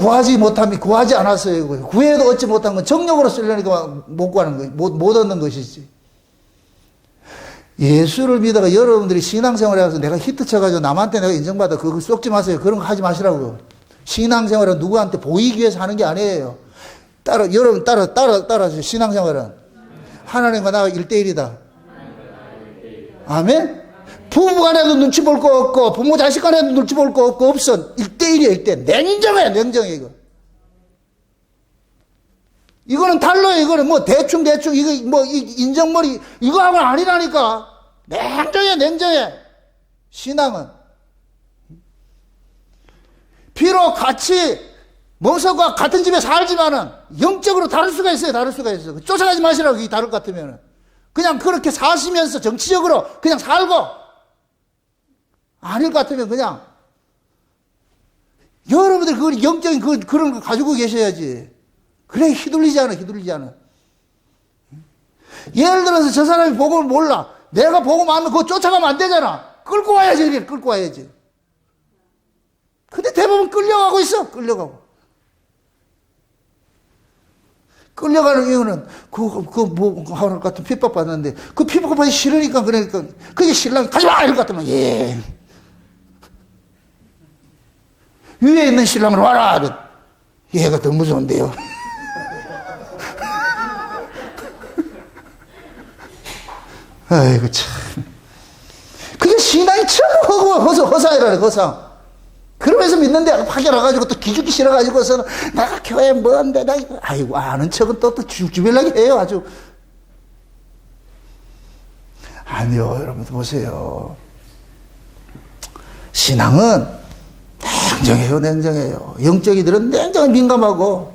구하지 않았어요. 구해도 얻지 못한 건 정력으로 쓰려니까 못 구하는 거예요. 못 얻는 것이지. 예수를 믿어가 여러분들이 신앙생활을 해서 내가 히트 쳐가지고 남한테 내가 인정받아. 그거 쏙지 마세요. 그런 거 하지 마시라고요. 신앙생활은 누구한테 보이기 위해서 하는 게 아니에요. 여러분 따라하세요. 신앙생활은 하나님과 나가 1대1이다. 아멘? 부부 간에도 눈치 볼 거 없고 부모 자식 간에도 눈치 볼 거 없고 없어. 1대1이야 1대1. 냉정해 이거. 이거는 달러예요. 이거는 뭐 대충 이거 뭐 인정머리 이거하고는 아니라니까. 냉정해. 신앙은 비록 같이 몸속과 같은 집에 살지만은 영적으로 다를 수가 있어요. 쫓아가지 마시라고. 이 다를 것 같으면은 그냥 그렇게 사시면서 정치적으로 그냥 살고 아닐 것 같으면 그냥 여러분들 그 영적인 그런 거 가지고 계셔야지. 그래 휘둘리지 않아. 예를 들어서 저 사람이 복음을 몰라. 내가 복음 알면 그거 쫓아가면 안 되잖아. 끌고 와야지. 근데 대부분 끌려가고 있어. 끌려가는 이유는 하나 같은 핍박 받는데 그 핍박 받기 싫으니까 그러니까 그게 신랑이 가지마 이럴 것 같으면 예. 위에 있는 신랑을 와라. 얘가 더 무서운데요. 아이고 참. 그게 신앙이 처음 허사이라네 허사. 그러면서 믿는데 파견와가지고 또 기죽기 싫어가지고서 내가 교회 뭔데 나 이거 아이고 아는 척은 또 주빌라게 해요 아주. 아니요 여러분 보세요. 신앙은 냉정해요. 영적이들은 냉정히 민감하고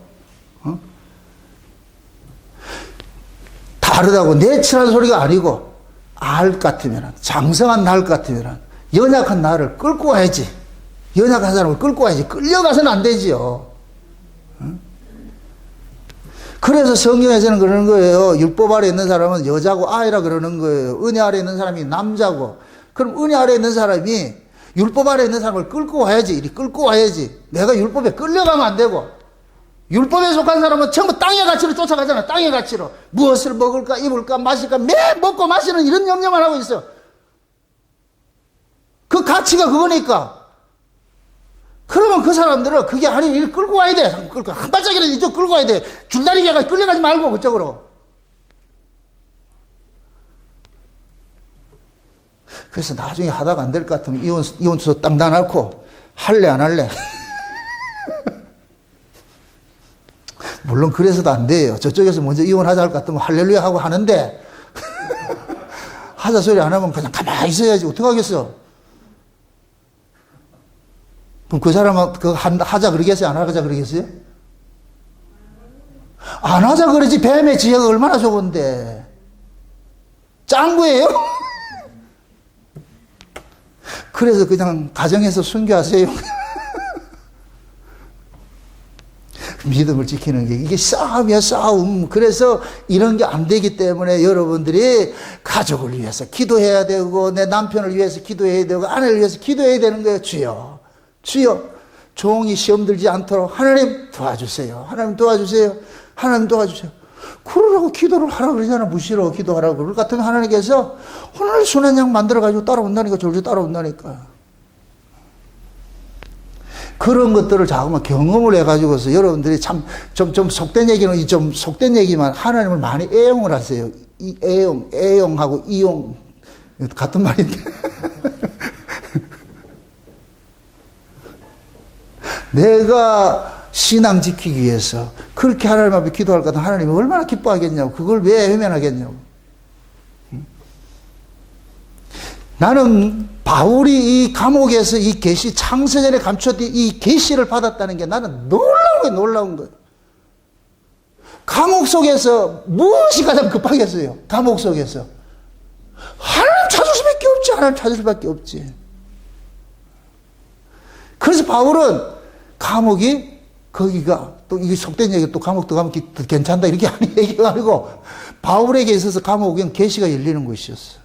다르다고 내치라는 소리가 아니고 알 같으면 장성한 날 같으면 연약한 나를 끌고 와야지. 연약한 사람을 끌고 와야지. 끌려가서는 안 되지요. 그래서 성경에서는 그러는 거예요. 율법 아래 있는 사람은 여자고 아이라 그러는 거예요. 은혜 아래 있는 사람이 남자고. 그럼 은혜 아래 있는 사람이 율법 아래 있는 사람을 끌고 와야지. 이리 끌고 와야지. 내가 율법에 끌려가면 안 되고. 율법에 속한 사람은 전부 땅의 가치로 쫓아가잖아. 땅의 가치로. 무엇을 먹을까, 입을까, 마실까, 매일 먹고 마시는 이런 염려만 하고 있어. 그 가치가 그거니까. 그러면 그 사람들은 그게 아니, 이리 끌고 와야 돼. 한 발짝이라도 이쪽 끌고 와야 돼. 줄다리기 해가 끌려가지 말고, 그쪽으로. 그래서 나중에 하다가 안 될 것 같으면 이혼수소 딱 놔놓고, 할래, 안 할래? 물론 그래서도 안 돼요. 저쪽에서 먼저 이혼하자 할 것 같으면 할렐루야 하고 하는데, 하자 소리 안 하면 그냥 가만히 있어야지. 어떡하겠어? 그럼 그 사람은 그거 하자 그러겠어요? 안 하자 그러겠어요? 안 하자 그러지. 뱀의 지혜가 얼마나 좋은데. 짱구예요? 그래서 그냥 가정에서 순교하세요. 믿음을 지키는 게 이게 싸움이야 싸움. 그래서 이런 게 안 되기 때문에 여러분들이 가족을 위해서 기도해야 되고 내 남편을 위해서 기도해야 되고 아내를 위해서 기도해야 되는 거예요. 주여 종이 시험 들지 않도록 하나님 도와주세요. 하나님 도와주세요. 그러라고 기도를 하라고 그러잖아. 무시로 기도하라고. 그럴 것 같으면 하나님께서 오늘 순한 양 만들어가지고 따라온다니까. 졸졸 따라온다니까. 그런 것들을 자꾸만 경험을 해가지고서 여러분들이 좀 속된 얘기는 좀 속된 얘기만 하나님을 많이 애용을 하세요. 애용하고 이용. 같은 말인데. 내가 신앙 지키기 위해서 그렇게 하나님 앞에 기도할 것 같으면 하나님이 얼마나 기뻐하겠냐고. 그걸 왜 외면하겠냐고. 나는 바울이 이 감옥에서 이 계시, 창세전에 감췄던 이 계시를 받았다는 게 나는 놀라운 거예요. 감옥 속에서 무엇이 가장 급하겠어요? 감옥 속에서 하나님 찾을 수밖에 없지. 하나님 찾을 수밖에 없지. 그래서 바울은 감옥이 거기가 또 이게 속된 얘기, 또 감옥 들어가면 괜찮다 이렇게 하는 얘기가 아니고, 바울에게 있어서 감옥은 계시가 열리는 곳이었어.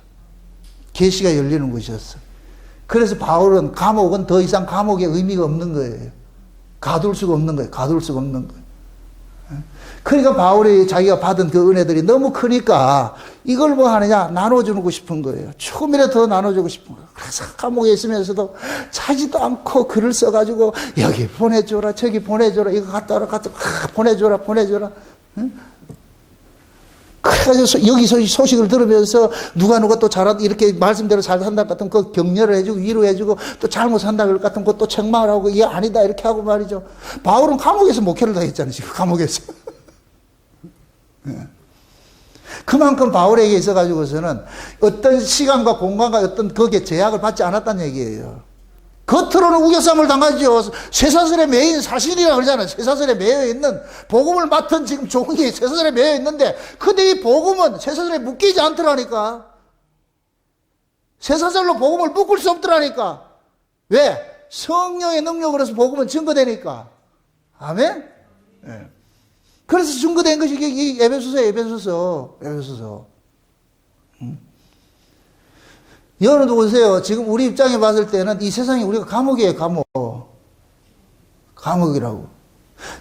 계시가 열리는 곳이었어. 그래서 바울은 감옥은 더 이상 감옥의 의미가 없는 거예요. 가둘 수가 없는 거예요. 가둘 수가 없는 거예요. 그러니까 바울이 자기가 받은 그 은혜들이 너무 크니까 이걸 뭐 하느냐? 나눠주고 싶은 거예요. 조금이라도 더 나눠주고 싶은 거예요. 그래서 감옥에 있으면서도 자지도 않고 글을 써가지고 여기 보내줘라, 저기 보내줘라, 이거 갖다 와라, 보내줘라. 응? 그래서 여기서 소식을 들으면서 누가 또 잘한다, 이렇게 말씀대로 잘 산다 같으면 그 격려를 해주고 위로해주고, 또 잘못 산다 그럴 것 같으면 그것도 책망을 하고 이게 아니다 이렇게 하고 말이죠. 바울은 감옥에서 목회를 다 했잖아요. 지금 감옥에서. 그만큼 바울에게 있어가지고서는 어떤 시간과 공간과 어떤 거기에 제약을 받지 않았다는 얘기예요. 겉으로는 우겨쌈을 당하죠. 쇠사슬에 매인 사신이라고 그러잖아요. 쇠사슬에 매여 있는, 복음을 맡은 지금 종이 쇠사슬에 매여 있는데, 근데 이 복음은 쇠사슬에 묶이지 않더라니까. 쇠사슬로 복음을 묶을 수 없더라니까. 왜? 성령의 능력으로서 복음은 증거되니까. 아멘? 네. 그래서 증거된 것이 이 에베소서. 여러분도 보세요. 지금 우리 입장에 봤을 때는 이 세상이 우리가 감옥이에요, 감옥. 감옥이라고.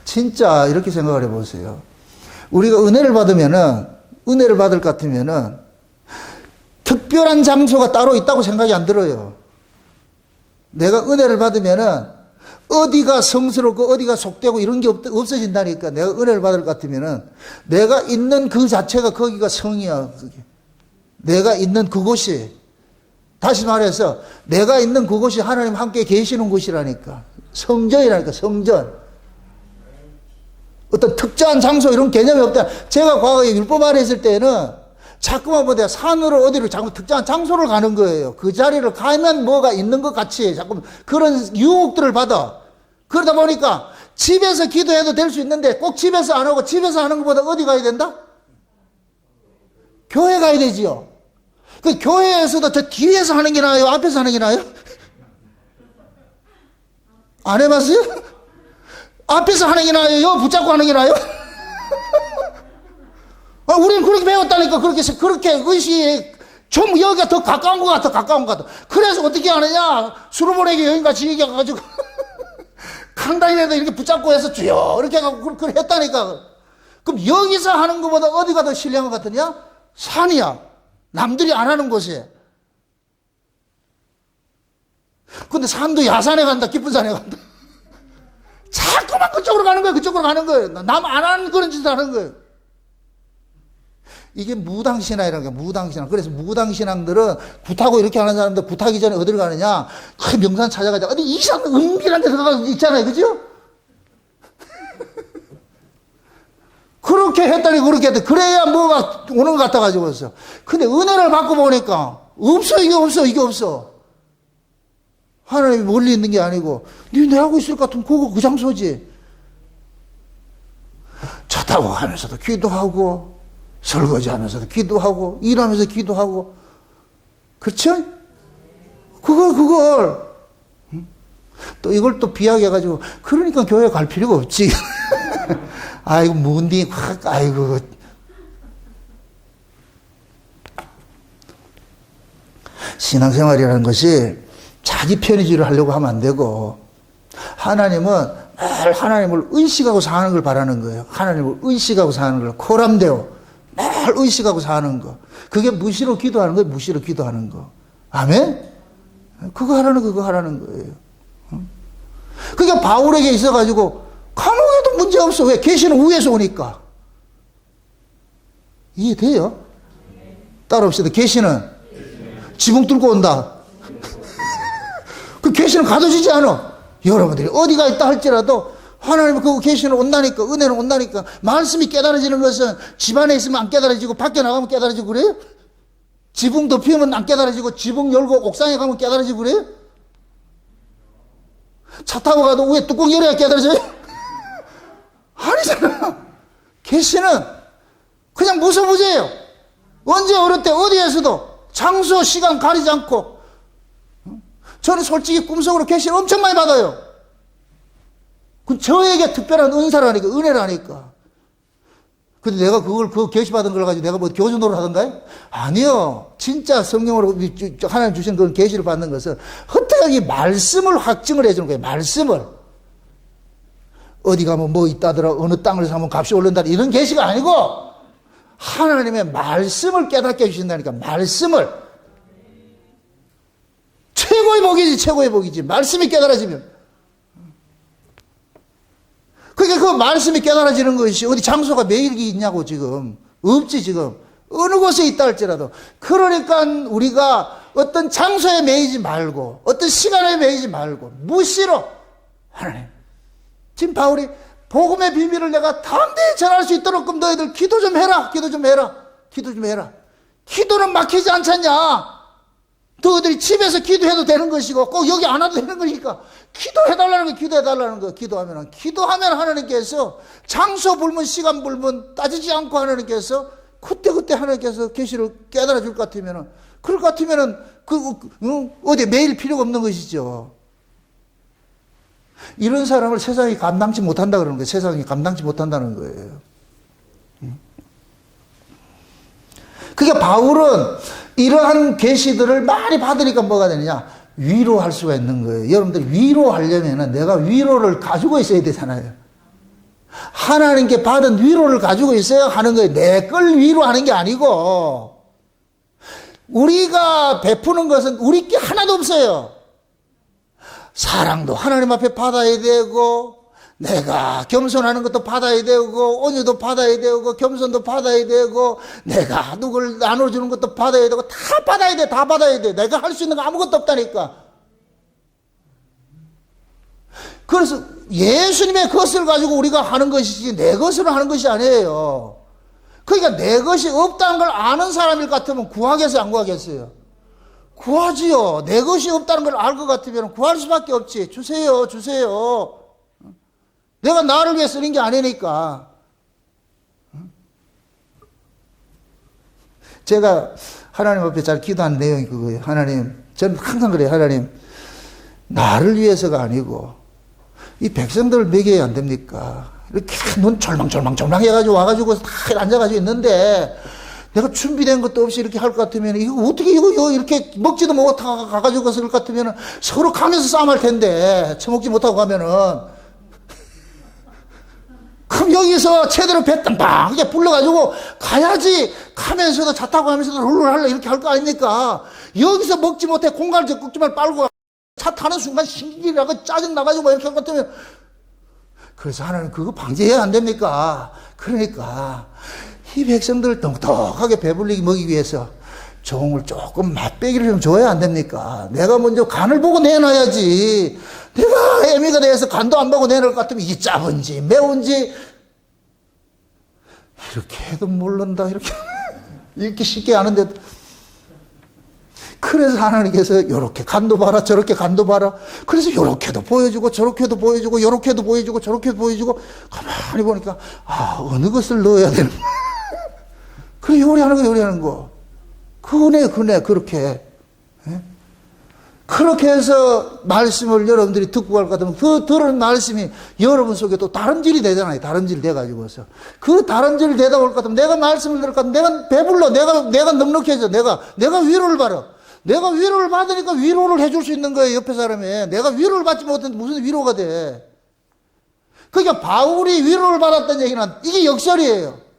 진짜 이렇게 생각을 해보세요. 우리가 은혜를 받을 것 같으면은 특별한 장소가 따로 있다고 생각이 안 들어요. 내가 은혜를 받으면은 어디가 성스럽고 어디가 속되고 이런 게 없어진다니까. 내가 은혜를 받을 것 같으면은 내가 있는 그 자체가 거기가 성이야. 내가 있는 그곳이. 다시 말해서 내가 있는 그곳이 하나님 함께 계시는 곳이라니까. 성전이라니까, 성전. 어떤 특정한 장소 이런 개념이 없다. 제가 과거에 율법 아래 있을 때는 자꾸만 뭐 내가 산으로 어디로 자꾸 특정한 장소를 가는 거예요. 그 자리를 가면 뭐가 있는 것 같이 자꾸 그런 유혹들을 받아. 그러다 보니까 집에서 기도해도 될 수 있는데 꼭 집에서 안 하고, 집에서 하는 것보다 어디 가야 된다? 교회 가야 되지요. 그 교회에서도 저 뒤에서 하는 게 나아요? 앞에서 하는 게 나아요? 안 해봤어요? 앞에서 하는 게 나아요? 붙잡고 하는 게 나아요? 우리는 그렇게 배웠다니까. 그렇게 의식이 좀 여기가 더 가까운 것 같아. 그래서 어떻게 하느냐? 수로보내기 여인같이 얘기해가지고 강당이라도 이렇게 붙잡고 해서 주여 이렇게 해가지고 그렇게 했다니까. 그럼 여기서 하는 것보다 어디가 더 신뢰한 것 같으냐? 산이야. 남들이 안 하는 곳에. 근데 산도 야산에 간다, 깊은 산에 간다. 자꾸만 그쪽으로 가는 거예요. 남 안 하는 그런 짓을 하는 거예요. 이게 무당신앙이라는 거예요, 무당신앙. 그래서 무당신앙들은 굿하고 이렇게 하는 사람들 굿하기 전에 어디를 가느냐? 그 명산 찾아가자. 어디 이상한 은밀한 데 들어가서 있잖아요. 그죠? 그렇게 했더니 그렇게 했더니 그래야 뭐가 오는 것 같아가지고서. 근데 은혜를 받고 보니까 이게 없어. 하나님이 멀리 있는 게 아니고 네 하고 있을 것 같으면 그거 그 장소지. 차 타고 가면서도 기도하고, 설거지하면서도 기도하고, 일하면서 기도하고. 그렇죠? 그걸 또 이걸 또 비하게 해가지고, 그러니까 교회 갈 필요가 없지. 아이고, 문디, 아이고. 신앙생활이라는 것이 자기 편의주의를 하려고 하면 안 되고, 하나님은 늘 하나님을 의식하고 사는 걸 바라는 거예요. 하나님을 의식하고 사는 걸. 코람데오. 늘 의식하고 사는 거. 그게 무시로 기도하는 거예요. 무시로 기도하는 거. 아멘? 그거 하라는 거예요. 그러니까 바울에게 있어가지고 감옥에도 문제 없어. 왜? 계시는 위에서 오니까. 이해돼요? 따라합시다. 계시는 지붕 뚫고 온다. 그 계시는 가둬지지 않아. 여러분들이 어디가 있다 할지라도 하나님은 그 계시는 온다니까, 은혜는 온다니까. 말씀이 깨달아지는 것은 집안에 있으면 안 깨달아지고 밖에 나가면 깨달아지고 그래요? 지붕 덮이면 안 깨달아지고 지붕 열고 옥상에 가면 깨달아지고 그래요? 차 타고 가도 왜 뚜껑 열어야 깨달아져요? 아니잖아. 계시는 그냥 무소부재예요. 언제 어느 때 어디에서도 장소 시간 가리지 않고. 저는 솔직히 꿈속으로 계시를 엄청 많이 받아요. 그 저에게 특별한 은사라니까, 은혜라니까. 근데 내가 그 계시받은 걸 가지고 내가 뭐 교주 노릇 하던가요? 아니요. 진짜 성령으로 하나님 주신 그런 계시를 받는 것은 헛되게 말씀을 확증을 해주는 거예요. 말씀을. 어디 가면 뭐 있다더라, 어느 땅을 사면 값이 오른다, 이런 계시가 아니고 하나님의 말씀을 깨닫게 해주신다니까. 말씀을. 최고의 복이지, 최고의 복이지. 말씀이 깨달아지면. 그러니까 그 말씀이 깨달아지는 것이 어디 장소가 매일 있냐고 지금. 없지 지금. 어느 곳에 있다 할지라도. 그러니까 우리가 어떤 장소에 매이지 말고 어떤 시간에 매이지 말고 무시로 하나님. 지금 바울이 복음의 비밀을 내가 담대히 전할 수 있도록 그럼 너희들 기도 좀 해라. 기도 좀 해라. 기도 좀 해라. 기도는 막히지 않잖냐. 너희들이 집에서 기도해도 되는 것이고 꼭 여기 안 와도 되는 것이니까 기도해달라는 거, 기도해달라는 거. 기도하면 하나님께서 장소 불문 시간 불문 따지지 않고 하나님께서 그때 하나님께서 계시를 깨달아 줄 것 같으면은, 그럴 것 같으면은 어디 매일 필요가 없는 것이죠. 이런 사람을 세상이 감당치 못한다 그러는 거예요. 세상이 감당치 못한다는 거예요. 그러니까 바울은 이러한 계시들을 많이 받으니까 뭐가 되느냐? 위로할 수가 있는 거예요. 여러분들 위로하려면 내가 위로를 가지고 있어야 되잖아요. 하나님께 받은 위로를 가지고 있어야 하는 거예요. 내 걸 위로하는 게 아니고. 우리가 베푸는 것은 우리 게 하나도 없어요. 사랑도 하나님 앞에 받아야 되고, 내가 겸손하는 것도 받아야 되고, 온유도 받아야 되고, 겸손도 받아야 되고, 내가 누굴 나눠주는 것도 받아야 되고, 다 받아야 돼, 다 받아야 돼. 내가 할 수 있는 거 아무것도 없다니까. 그래서 예수님의 것을 가지고 우리가 하는 것이지 내 것으로 하는 것이 아니에요. 그러니까 내 것이 없다는 걸 아는 사람일 같으면 구하겠어요, 안 구하겠어요? 구하지요. 내 것이 없다는 걸 알 것 같으면 구할 수밖에 없지. 주세요, 주세요. 내가 나를 위해 쓰는 게 아니니까. 제가 하나님 앞에 잘 기도하는 내용이 그거예요. 하나님, 저는 항상 그래요. 하나님, 나를 위해서가 아니고 이 백성들을 먹여야 안 됩니까? 이렇게 눈 절망 해가지고 와가지고 다 앉아가지고 있는데 내가 준비된 것도 없이 이렇게 할 것 같으면 이거 어떻게 이거 이렇게 먹지도 못하고 가가지고 그럴 것 같으면 서로 가면서 싸움할 텐데 처먹지 못하고 가면은 그럼 여기서 제대로 배 땅땅하게 불러가지고 가야지. 가면서도 차 타고 가면서도 룰루랄라 이렇게 할 거 아닙니까? 여기서 먹지 못해 공갈 적국지만 빨고 차 타는 순간 신기라고 짜증 나가지고 뭐 이렇게 할 것 같으면, 그래서 하나님 그거 방지해야 안 됩니까? 그러니까 이 백성들을 똑똑하게 배불리게 먹이기 위해서 종을 조금 맛배기를 좀 줘야 안 됩니까? 내가 먼저 간을 보고 내놔야지. 내가 애미가 돼서 간도 안 보고 내놓을 것 같으면 이게 짜은지 매운지 이렇게 해도 모른다. 이렇게 쉽게 아는데. 그래서 하나님께서 이렇게 간도 봐라, 저렇게 간도 봐라. 그래서 이렇게도 보여주고 저렇게도 보여주고 이렇게도 보여주고 저렇게도 보여주고 가만히 보니까 어느 것을 넣어야 되는 거야. 그래 요리하는 거. 그네 그렇게. 그렇게 해서 말씀을 여러분들이 듣고 갈 것 같으면 그 들은 말씀이 여러분 속에 또 다름질이 되잖아요. 다름질 돼가지고서. 그 다름질 되다 올 것 같으면 내가 말씀을 들을 것 같으면 내가 배불러. 내가 넉넉해져. 내가 위로를 받아. 내가 위로를 받으니까 위로를 해줄 수 있는 거예요. 옆에 사람이. 내가 위로를 받지 못했는데 무슨 위로가 돼. 그러니까 바울이 위로를 받았다는 얘기는 이게 역설이에요.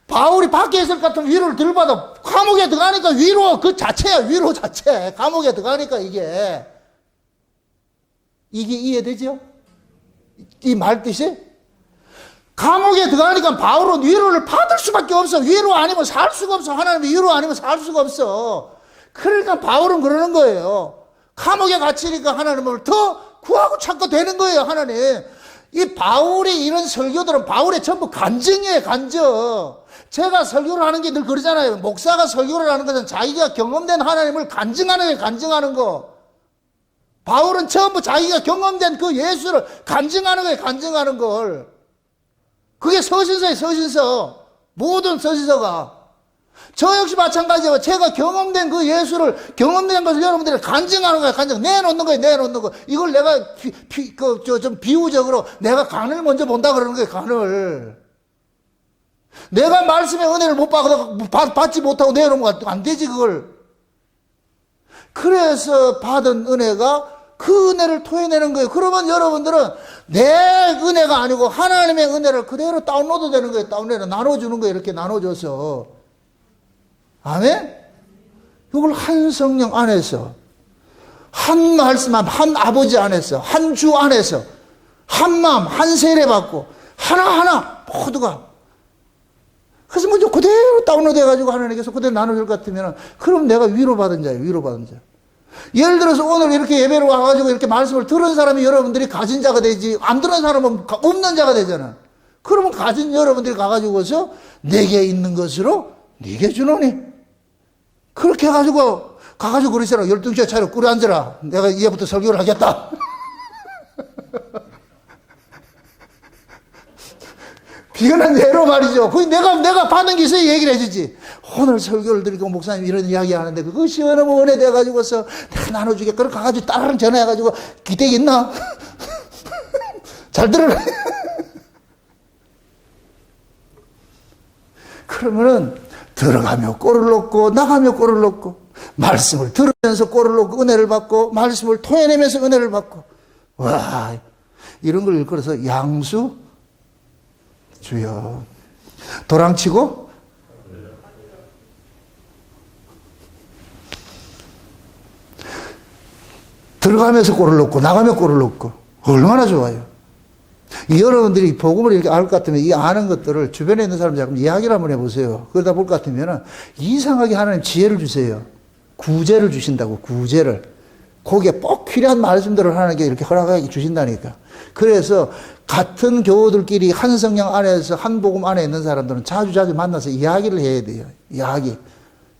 바울이 밖에 있을 것 같으면 위로를 덜 받아. 감옥에 들어가니까 위로 그 자체야. 위로 자체. 감옥에 들어가니까 이게 이해되죠? 이 말 뜻이? 감옥에 들어가니까 바울은 위로를 받을 수밖에 없어. 위로 아니면 살 수가 없어. 하나님의 위로 아니면 살 수가 없어. 그러니까 바울은 그러는 거예요. 감옥에 갇히니까 하나님을 더 구하고 찾고 되는 거예요. 하나님, 이 바울이 이런 설교들은 바울의 전부 간증이에요, 간증. 제가 설교를 하는 게 늘 그러잖아요. 목사가 설교를 하는 것은 자기가 경험된 하나님을 간증하는 거예요, 간증하는 거. 바울은 전부 자기가 경험된 그 예수를 간증하는 거예요, 간증하는 걸. 그게 서신서예요, 서신서. 모든 서신서가. 저 역시 마찬가지예요. 제가 경험된 그 예수를, 경험된 것을 여러분들이 간증하는 거예요, 간증. 내놓는 거예요, 내놓는 거. 이걸 내가 좀 비유적으로 내가 간을 먼저 본다 그러는 거예요, 간을. 내가 말씀의 은혜를 못 받지 못하고 내놓으면 안 되지, 그걸. 그래서 받은 은혜가 그 은혜를 토해내는 거예요. 그러면 여러분들은 내 은혜가 아니고 하나님의 은혜를 그대로 다운로드 되는 거예요. 다운로드 나눠주는 거예요. 이렇게 나눠줘서. 아멘? 이걸 한 성령 안에서, 한 말씀, 한 아버지 안에서, 한 주 안에서, 한 마음, 한 세례 받고, 하나하나 모두가. 그래서 먼저 그대로 다운로드 해가지고 하나님께서 그대로 나눠줄 것 같으면, 그럼 내가 위로받은 자예요, 위로받은 자. 예를 들어서 오늘 이렇게 예배로 와가지고 이렇게 말씀을 들은 사람이 여러분들이 가진 자가 되지, 안 들은 사람은 없는 자가 되잖아. 그러면 가진 여러분들이 가가지고서 내게 있는 것으로 네게 주노니. 그렇게 해가지고 가가지고 그러시라. 12시에 차려 꿇어 앉으라. 내가 이제부터 설교를 하겠다. 비근한 예로 말이죠. 그 내가 받은 게 있어야 얘기를 해주지. 오늘 설교를 드리고 목사님 이런 이야기 하는데 그것이 너무 은혜 돼가지고서 내가 나눠주게. 그럼 가가지고 딸랑 전화해가지고 기대기 있나? 잘 들어라. 그러면은 들어가며 꼴을 놓고 나가며 꼴을 놓고 말씀을 들으면서 꼴을 놓고 은혜를 받고 말씀을 토해내면서 은혜를 받고. 와, 이런 걸 일컬어서 양수 주여. 도랑치고 들어가면서 꼴을 놓고 나가며 꼴을 놓고. 얼마나 좋아요. 여러분들이 복음을 이렇게 알 것 같으면 이 아는 것들을 주변에 있는 사람들 이야기를 한번 해보세요. 그러다 볼 것 같으면 이상하게 하나님 지혜를 주세요. 구제를 주신다고, 구제를. 거기에 꼭 필요한 말씀들을 하나님께 이렇게 허락하게 주신다니까. 그래서 같은 교우들끼리 한 성령 안에서 한 복음 안에 있는 사람들은 자주 만나서 이야기를 해야 돼요. 이야기.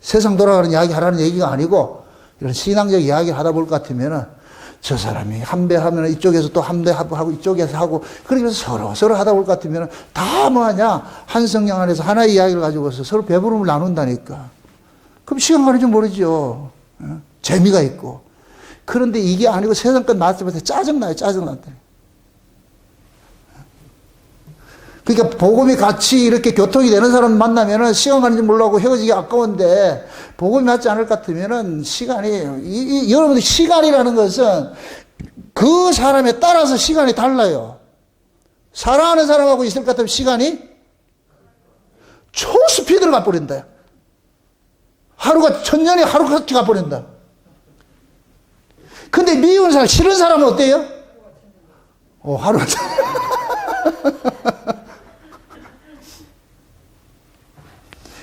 세상 돌아가는 이야기 하라는 얘기가 아니고 이런 신앙적 이야기를 하다 볼 것 같으면 저 사람이 한배하면 이쪽에서 또 한배하고 이쪽에서 하고 그렇게 서로 하다 볼 것 같으면 다 뭐하냐? 한 성령 안에서 하나의 이야기를 가지고서 서로 배부름을 나눈다니까. 그럼 시간 가는 줄 모르죠. 재미가 있고. 그런데 이게 아니고 세상 것 말씀한테 짜증나요. 짜증난다. 그러니까 복음이 같이 이렇게 교통이 되는 사람 만나면은 시간 가는 줄 모르고 헤어지기 아까운데 복음이 맞지 않을 것 같으면은 시간이, 여러분들 시간이라는 것은 그 사람에 따라서 시간이 달라요. 사랑하는 사람하고 있을 것 같으면 시간이 초스피드를 가버린다. 하루가 천년이 하루같이 가버린다. 근데 미운 사람, 싫은 사람은 어때요? 하루가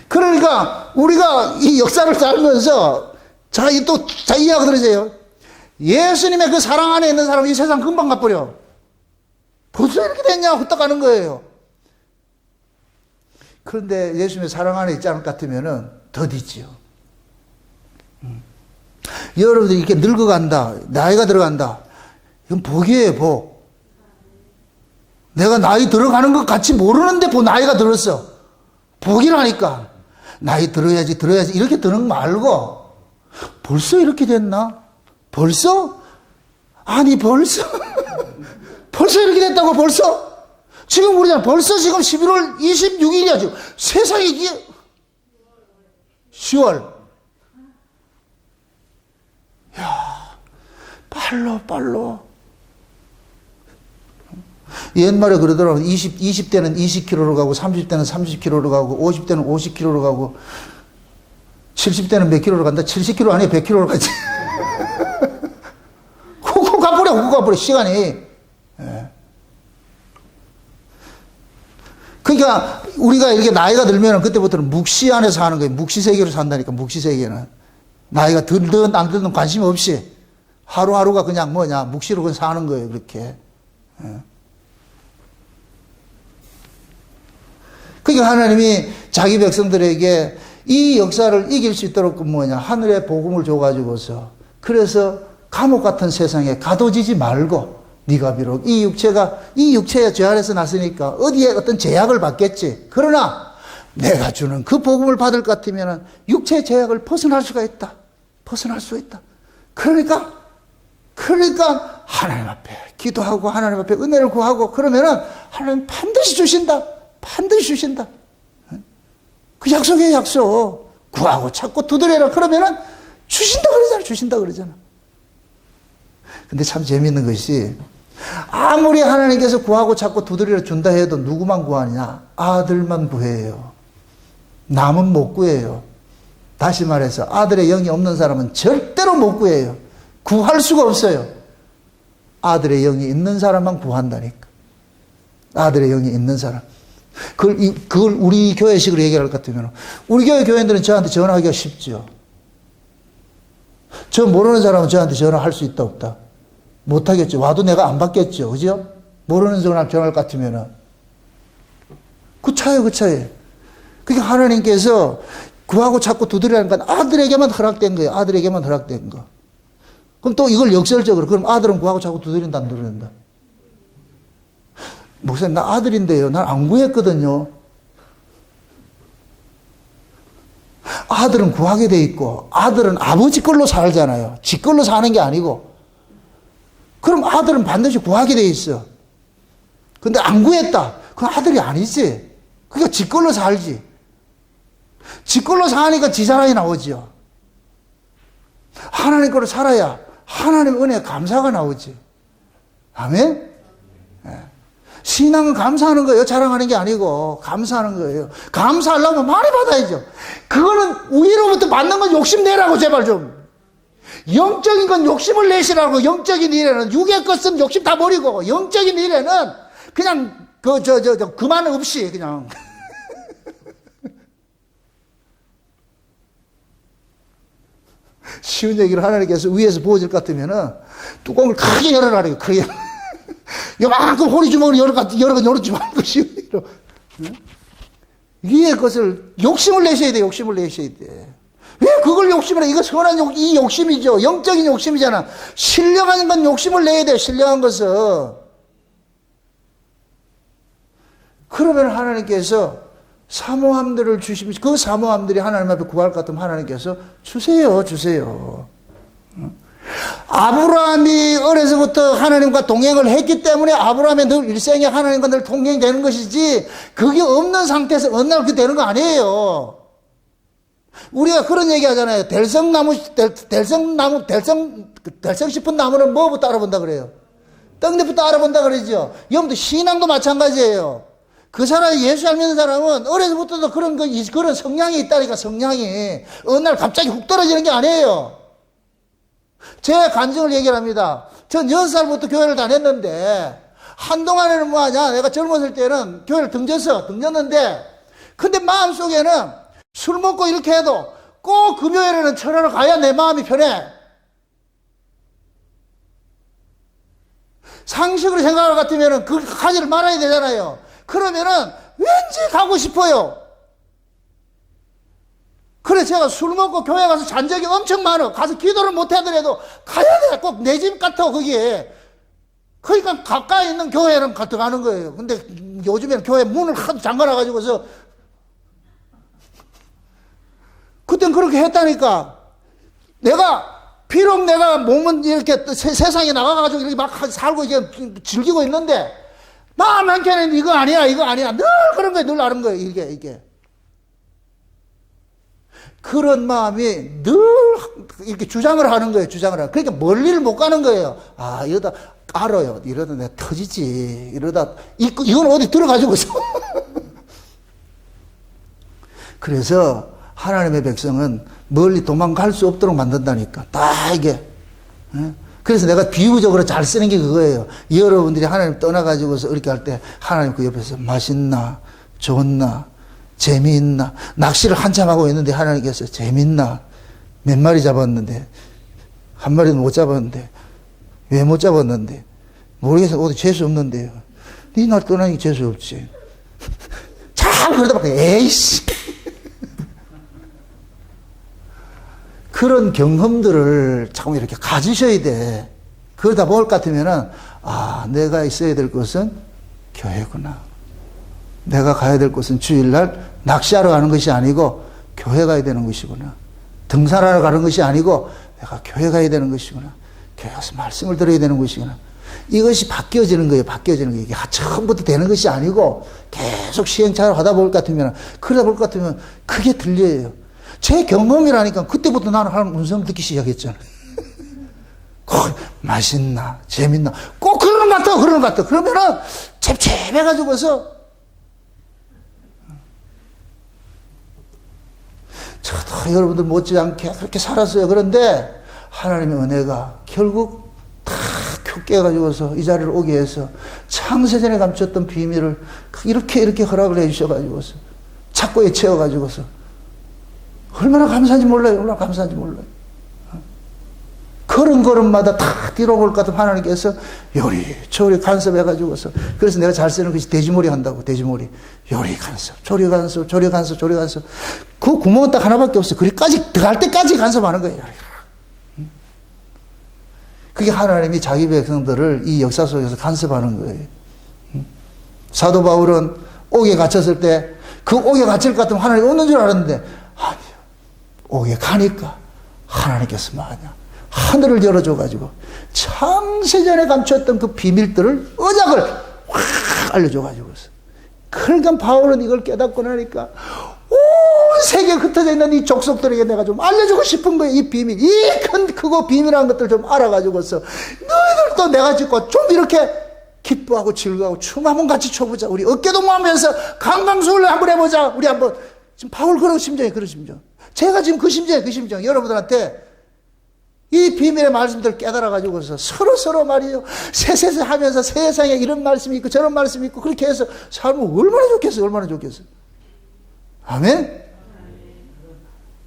그러니까 우리가 이 역사를 살면서 자 이야기 들으세요. 예수님의 그 사랑 안에 있는 사람은 이 세상 금방 가버려. 벌써 이렇게 됐냐? 후딱 가는 거예요. 그런데 예수님의 사랑 안에 있지 않을 것 같으면 더디지요. 여러분들이 이렇게 늙어간다, 나이가 들어간다. 이건 복이에요, 복. 내가 나이 들어가는 것 같이 모르는데 나이가 들었어. 복이라니까. 나이 들어야지 이렇게 드는 거 말고 벌써 이렇게 됐나? 벌써? 아니 벌써 벌써 이렇게 됐다고 벌써? 지금 우리가 벌써 지금 11월 26일이야 지금. 세상이 이게 10월. 야, 빨로. 옛말에 그러더라고. 20대는 20km로 가고, 30대는 30km로 가고, 50대는 50km로 가고, 70대는 몇 킬로로 간다? 70km 아니야, 100km로 가지. 훅 가버려, 시간이. 예. 그러니까, 우리가 이렇게 나이가 들면 그때부터는 묵시 안에서 하는 거예요. 묵시 세계로 산다니까, 묵시 세계는. 나이가 들든 안 들든 관심 없이. 하루하루가 그냥 묵시로 그냥 사는 거예요, 그렇게. 예. 그러니까 하나님이 자기 백성들에게 이 역사를 이길 수 있도록 뭐냐, 하늘의 복음을 줘가지고서, 그래서 감옥 같은 세상에 가둬지지 말고, 네가 비록 이 육체의 죄 아래서 났으니까 어디에 어떤 제약을 받겠지. 그러나 내가 주는 그 복음을 받을 것 같으면 육체의 제약을 벗어날 수가 있다. 벗어날 수 있다. 그러니까 하나님 앞에 기도하고 하나님 앞에 은혜를 구하고 그러면은 하나님 반드시 주신다. 반드시 주신다. 그 약속이에요, 약속. 구하고 찾고 두드려라 그러면은 주신다 그러잖아. 근데 참 재미있는 것이, 아무리 하나님께서 구하고 찾고 두드려 준다 해도 누구만 구하느냐? 아들만 구해요. 남은 못 구해요. 다시 말해서 아들의 영이 없는 사람은 절대로 못 구해요. 구할 수가 없어요. 아들의 영이 있는 사람만 구한다니까. 아들의 영이 있는 사람. 그걸 우리 교회식으로 얘기할 것 같으면, 우리 교회 교인들은 저한테 전화하기가 쉽죠. 저 모르는 사람은 저한테 전화할 수 있다 없다? 못하겠죠. 와도 내가 안 받겠죠. 그죠? 모르는 사람 전화할 것 같으면은. 그 차이에요. 그러니까 하나님께서 구하고 찾고 두드리라는 건 아들에게만 허락된 거예요. 아들에게만 허락된 거. 그럼 또 이걸 역설적으로, 그럼 아들은 구하고 찾고 두드린다, 안 두드린다? 목사님, 나 아들인데요. 난 안 구했거든요. 아들은 구하게 돼 있고, 아들은 아버지 걸로 살잖아요. 지 걸로 사는 게 아니고. 그럼 아들은 반드시 구하게 돼 있어. 근데 안 구했다. 그건 아들이 아니지. 그러니까 지 걸로 살지. 지 걸로 사니까 지 자랑이 나오죠. 하나님 걸로 살아야 하나님 은혜 감사가 나오지. 아멘? 신앙은 감사하는 거예요. 자랑하는 게 아니고 감사하는 거예요. 감사하려면 많이 받아야죠. 그거는 위로부터 받는 건 욕심내라고 제발 좀. 영적인 건 욕심을 내시라고. 영적인 일에는 육의 것은 욕심 다 버리고, 영적인 일에는 그냥 그만 없이 그냥. 쉬운 얘기를 하나님께서 위에서 부어질 것 같으면은 뚜껑을 크게 열어라래요. 크게. 요만큼 호리주먹을 열어주면 그 쉬운 얘기로. 위의 것을 욕심을 내셔야 돼. 욕심을 내셔야 돼. 왜 그걸 욕심을 해? 이거 선한 이 욕심이죠. 영적인 욕심이잖아. 신령한 건 욕심을 내야 돼. 신령한 것은. 그러면 하나님께서 사모함들을 주시면, 그 사모함들이 하나님 앞에 구할 것 같으면 하나님께서 주세요. 아브라함이 어려서부터 하나님과 동행을 했기 때문에 아브라함의 늘 일생에 하나님과 늘 동행되는 것이지, 그게 없는 상태에서 어느 날 그렇게 되는 거 아니에요. 우리가 그런 얘기 하잖아요. 달성 싶은 나무는 뭐부터 알아본다 그래요? 떡잎부터 알아본다 그러죠. 여러분들 신앙도 마찬가지예요. 그 사람이 예수 안 믿는 사람은 어려서부터도 그런 성향이 있다니까, 성향이. 어느 날 갑자기 훅 떨어지는 게 아니에요. 제 간증을 얘기를 합니다. 전 6살부터 교회를 다녔는데, 한동안에는 뭐하냐, 내가 젊었을 때는 교회를 등졌는데, 근데 마음속에는 술 먹고 이렇게 해도 꼭 금요일에는 철회를 가야 내 마음이 편해. 상식으로 생각할 것 같으면 그 가지를 말아야 되잖아요. 그러면은 왠지 가고 싶어요. 그래서 제가 술 먹고 교회 가서 잔 적이 엄청 많아. 가서 기도를 못 하더라도 가야 돼. 꼭 내 집 같아, 거기에. 그러니까 가까이 있는 교회는 들어가는 거예요. 근데 요즘에는 교회 문을 하도 잠가놔가지고서, 그땐 그렇게 했다니까. 비록 내가 몸은 이렇게 세상에 나가가지고 이렇게 막 살고 이게 즐기고 있는데, 마음 한켠에는 이거 아니야. 늘 그런 거예요. 늘 아는 거예요. 이게. 그런 마음이 늘 이렇게 주장을 하는 거예요. 그러니까 멀리를 못 가는 거예요. 아, 이러다 알아요. 이러다 내가 터지지. 이러다, 이건 어디 들어가지고서. 그래서 하나님의 백성은 멀리 도망갈 수 없도록 만든다니까. 다 이게. 그래서 내가 비유적으로 잘 쓰는 게 그거예요. 여러분들이 하나님 떠나가지고서 이렇게 할 때 하나님 그 옆에서 맛있나, 좋나, 재미있나. 낚시를 한참 하고 있는데 하나님께서 재밌나, 몇 마리 잡았는데 한 마리도 못 잡았는데, 왜 못 잡았는데 모르겠어. 어디 재수 없는데요. 네 날 떠나니 재수 없지. 잘 그러다 보니까 에이씨. 그런 경험들을 자꾸 이렇게 가지셔야 돼. 그러다 볼 것 같으면은, 아, 내가 있어야 될 곳은 교회구나. 내가 가야 될 곳은 주일날 낚시하러 가는 것이 아니고 교회 가야 되는 것이구나. 등산하러 가는 것이 아니고 내가 교회 가야 되는 것이구나. 교회 가서 말씀을 들어야 되는 것이구나. 이것이 바뀌어지는 거예요. 바뀌어지는 거예요. 이게 처음부터 되는 것이 아니고 계속 시행착오를 하다 볼 것 같으면, 그러다 볼 것 같으면 그게 들려요. 제 경험이라니까 그때부터 나는 하나님 음성 듣기 시작했잖아요. 맛있나, 재밌나, 꼭 그러는 것 같아, 그러는 것 같아. 그러면은 잽잽해가지고서 저도 여러분들 못지않게 그렇게 살았어요. 그런데 하나님의 은혜가 결국 다 깨가지고서 이 자리를 오게 해서 창세전에 감췄던 비밀을 이렇게 허락을 해주셔가지고서 착고에 채워가지고서 얼마나 감사한지 몰라요. 얼마나 감사한지 몰라요. 걸음걸음마다 다 뒤로 볼 것 같은 하나님께서 요리 간섭해가지고서, 그래서 내가 잘 쓰는 것이 돼지머리 한다고. 돼지머리 요리 간섭, 조리 간섭, 조리 간섭, 조리 간섭. 그 구멍은 딱 하나밖에 없어요. 거기까지 들어갈 때까지 간섭하는 거예요. 그게 하나님이 자기 백성들을 이 역사 속에서 간섭하는 거예요. 사도 바울은 옥에 갇혔을 때 그 옥에 갇힐 것 같으면 하나님이 없는 줄 알았는데 아니요. 옥에 가니까 하나님께서 뭐하냐, 하늘을 열어줘가지고 창세전에 감췄던 그 비밀들을, 언약을 확 알려줘가지고서. 그러니까 바울은 이걸 깨닫고 나니까 온 세계에 흩어져 있는 이 족속들에게 내가 좀 알려주고 싶은 거예요. 이 비밀, 이 큰 크고 비밀한 것들 좀 알아가지고서 너희들도 내가 짓고 좀 이렇게 기뻐하고 즐거워하고 춤 한번 같이 춰보자. 우리 어깨동무하면서 강강수를 한번 해보자. 우리 한번. 지금 바울 그런 심정이에요. 그런 심정. 제가 지금 그 심정이에요. 그 심정. 여러분들한테 이 비밀의 말씀들을 깨달아가지고서 서로 말이에요. 세세세 하면서 세상에 이런 말씀이 있고 저런 말씀이 있고 그렇게 해서 살면 얼마나 좋겠어요. 얼마나 좋겠어요. 아멘?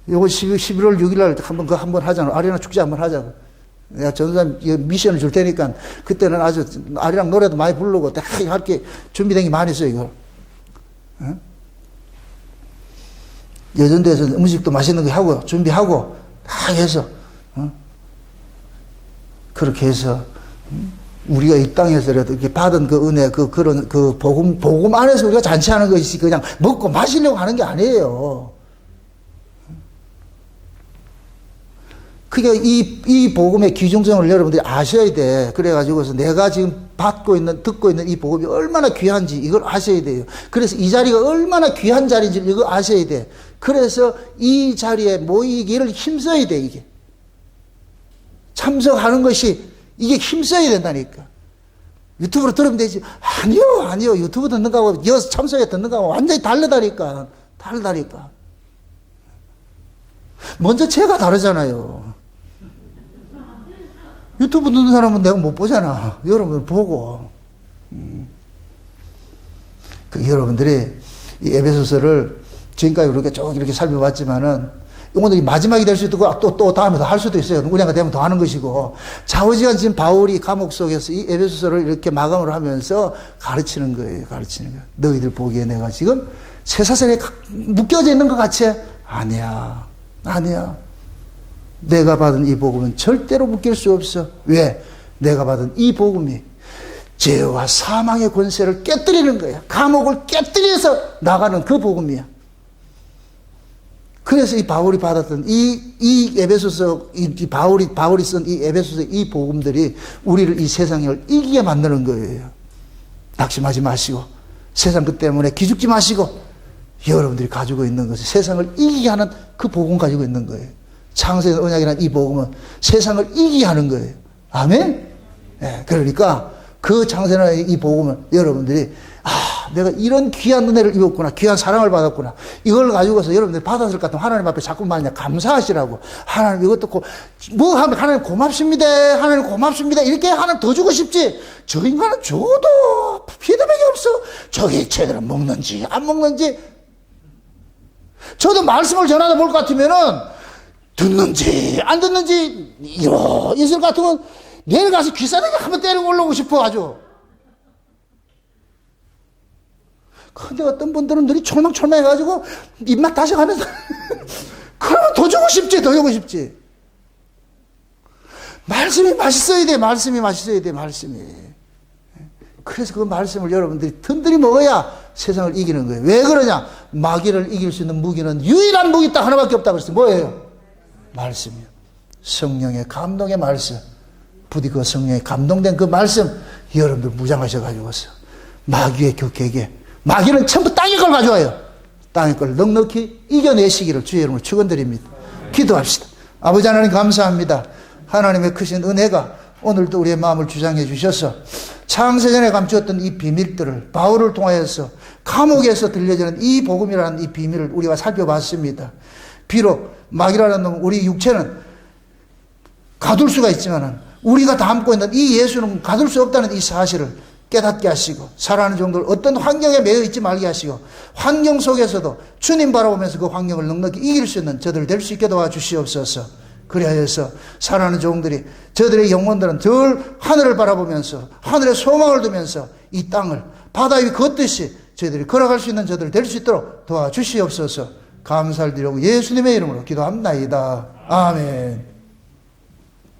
요거 11월 6일 날 한번 하잖아. 아리랑 축제 한번 하자고. 내가 전산 미션을 줄 테니까 그때는 아주 아리랑 노래도 많이 부르고 다 할게 준비된 게 많이 있어요. 이거. 응? 여전대에서 음식도 맛있는 거 하고 준비하고 다 해서 그렇게 해서 우리가 이 땅에서라도 이렇게 받은 그 은혜, 그런 복음 안에서 우리가 잔치하는 것이 그냥 먹고 마시려고 하는 게 아니에요. 그러니까 이 복음의 귀중성을 여러분들이 아셔야 돼. 그래가지고서 내가 지금 듣고 있는 이 복음이 얼마나 귀한지 이걸 아셔야 돼요. 그래서 이 자리가 얼마나 귀한 자리인지 이거 아셔야 돼. 그래서 이 자리에 모이기를 힘써야 돼, 이게. 참석하는 것이, 이게 힘써야 된다니까. 유튜브로 들으면 되지. 아니요. 유튜브 듣는 거하고, 여기서 참석해 듣는 거하고 완전히 다르다니까. 먼저 제가 다르잖아요. 유튜브 듣는 사람은 내가 못 보잖아. 여러분들 보고. 여러분들이 이 에베소서를 지금까지 우리가 쭉 이렇게 살펴봤지만은, 오늘이 마지막이 될 수도 있고, 또 다음에 더 할 수도 있어요. 운영가 되면 더 하는 것이고. 좌우지간 지금 바울이 감옥 속에서 이 에베소서를 이렇게 마감을 하면서 가르치는 거예요. 너희들 보기에 내가 지금 쇠사슬에 묶여져 있는 것 같이? 아니야. 내가 받은 이 복음은 절대로 묶일 수 없어. 왜? 내가 받은 이 복음이 죄와 사망의 권세를 깨뜨리는 거야. 감옥을 깨뜨려서 나가는 그 복음이야. 그래서 이 바울이 받았던 이 에베소서, 바울이 쓴 이 에베소서 이 복음들이 우리를 이 세상을 이기게 만드는 거예요. 낙심하지 마시고, 세상 그 때문에 기죽지 마시고, 여러분들이 가지고 있는 것은 세상을 이기게 하는 그 복음 가지고 있는 거예요. 창세의 언약이라는 이 복음은 세상을 이기게 하는 거예요. 아멘? 네, 그러니까 그 창세의 이 복음을 여러분들이 내가 이런 귀한 은혜를 입었구나, 귀한 사랑을 받았구나, 이걸 가지고서 여러분들이 받았을 것 같으면 하나님 앞에 자꾸만 감사하시라고. 하나님 이것도 뭐 하면 하나님 고맙습니다, 하나님 고맙습니다 이렇게 하나님 더 주고 싶지. 저 인간은 줘도 피드백이 없어. 저게 제대로 먹는지 안 먹는지. 저도 말씀을 전하다 볼 것 같으면은 듣는지 안 듣는지 있을 것 같으면 내일 가서 귀싸대기 한번 때리고 올라오고 싶어 아주. 근데 어떤 분들은 눈이 철망철망해가지고 입맛 다시 가면서 그러면 더 주고 싶지, 더 주고 싶지. 말씀이 맛있어야 돼, 말씀이 맛있어야 돼, 말씀이. 그래서 그 말씀을 여러분들이 든든히 먹어야 세상을 이기는 거예요. 왜 그러냐? 마귀를 이길 수 있는 무기는 유일한 무기 딱 하나밖에 없다고 그랬어요. 뭐예요? 말씀이요. 성령의 감동의 말씀. 부디 그 성령에 감동된 그 말씀 여러분들 무장하셔가지고서 마귀의 격에게 마귀는 전부 땅의 걸 가져와요. 땅의 걸 넉넉히 이겨내시기를 주의 이름으로 축원드립니다. 기도합시다. 아버지 하나님 감사합니다. 하나님의 크신 은혜가 오늘도 우리의 마음을 주장해 주셔서 창세전에 감추었던 이 비밀들을 바울을 통하여서 감옥에서 들려지는 이 복음이라는 이 비밀을 우리가 살펴봤습니다. 비록 마귀라는 놈 우리 육체는 가둘 수가 있지만 우리가 담고 있는 이 예수는 가둘 수 없다는 이 사실을 깨닫게 하시고 살아가는 정도를 어떤 환경에 매여 있지 말게 하시고 환경 속에서도 주님 바라보면서 그 환경을 넉넉히 이길 수 있는 저들 될 수 있게 도와주시옵소서. 그리하여서 살아가는 종들이 저들의 영혼들은 늘 하늘을 바라보면서 하늘의 소망을 두면서 이 땅을 바다 위 걷듯이 저희들이 걸어갈 수 있는 저들 될 수 있도록 도와주시옵소서. 감사를 드리고 예수님의 이름으로 기도합니다. 아멘.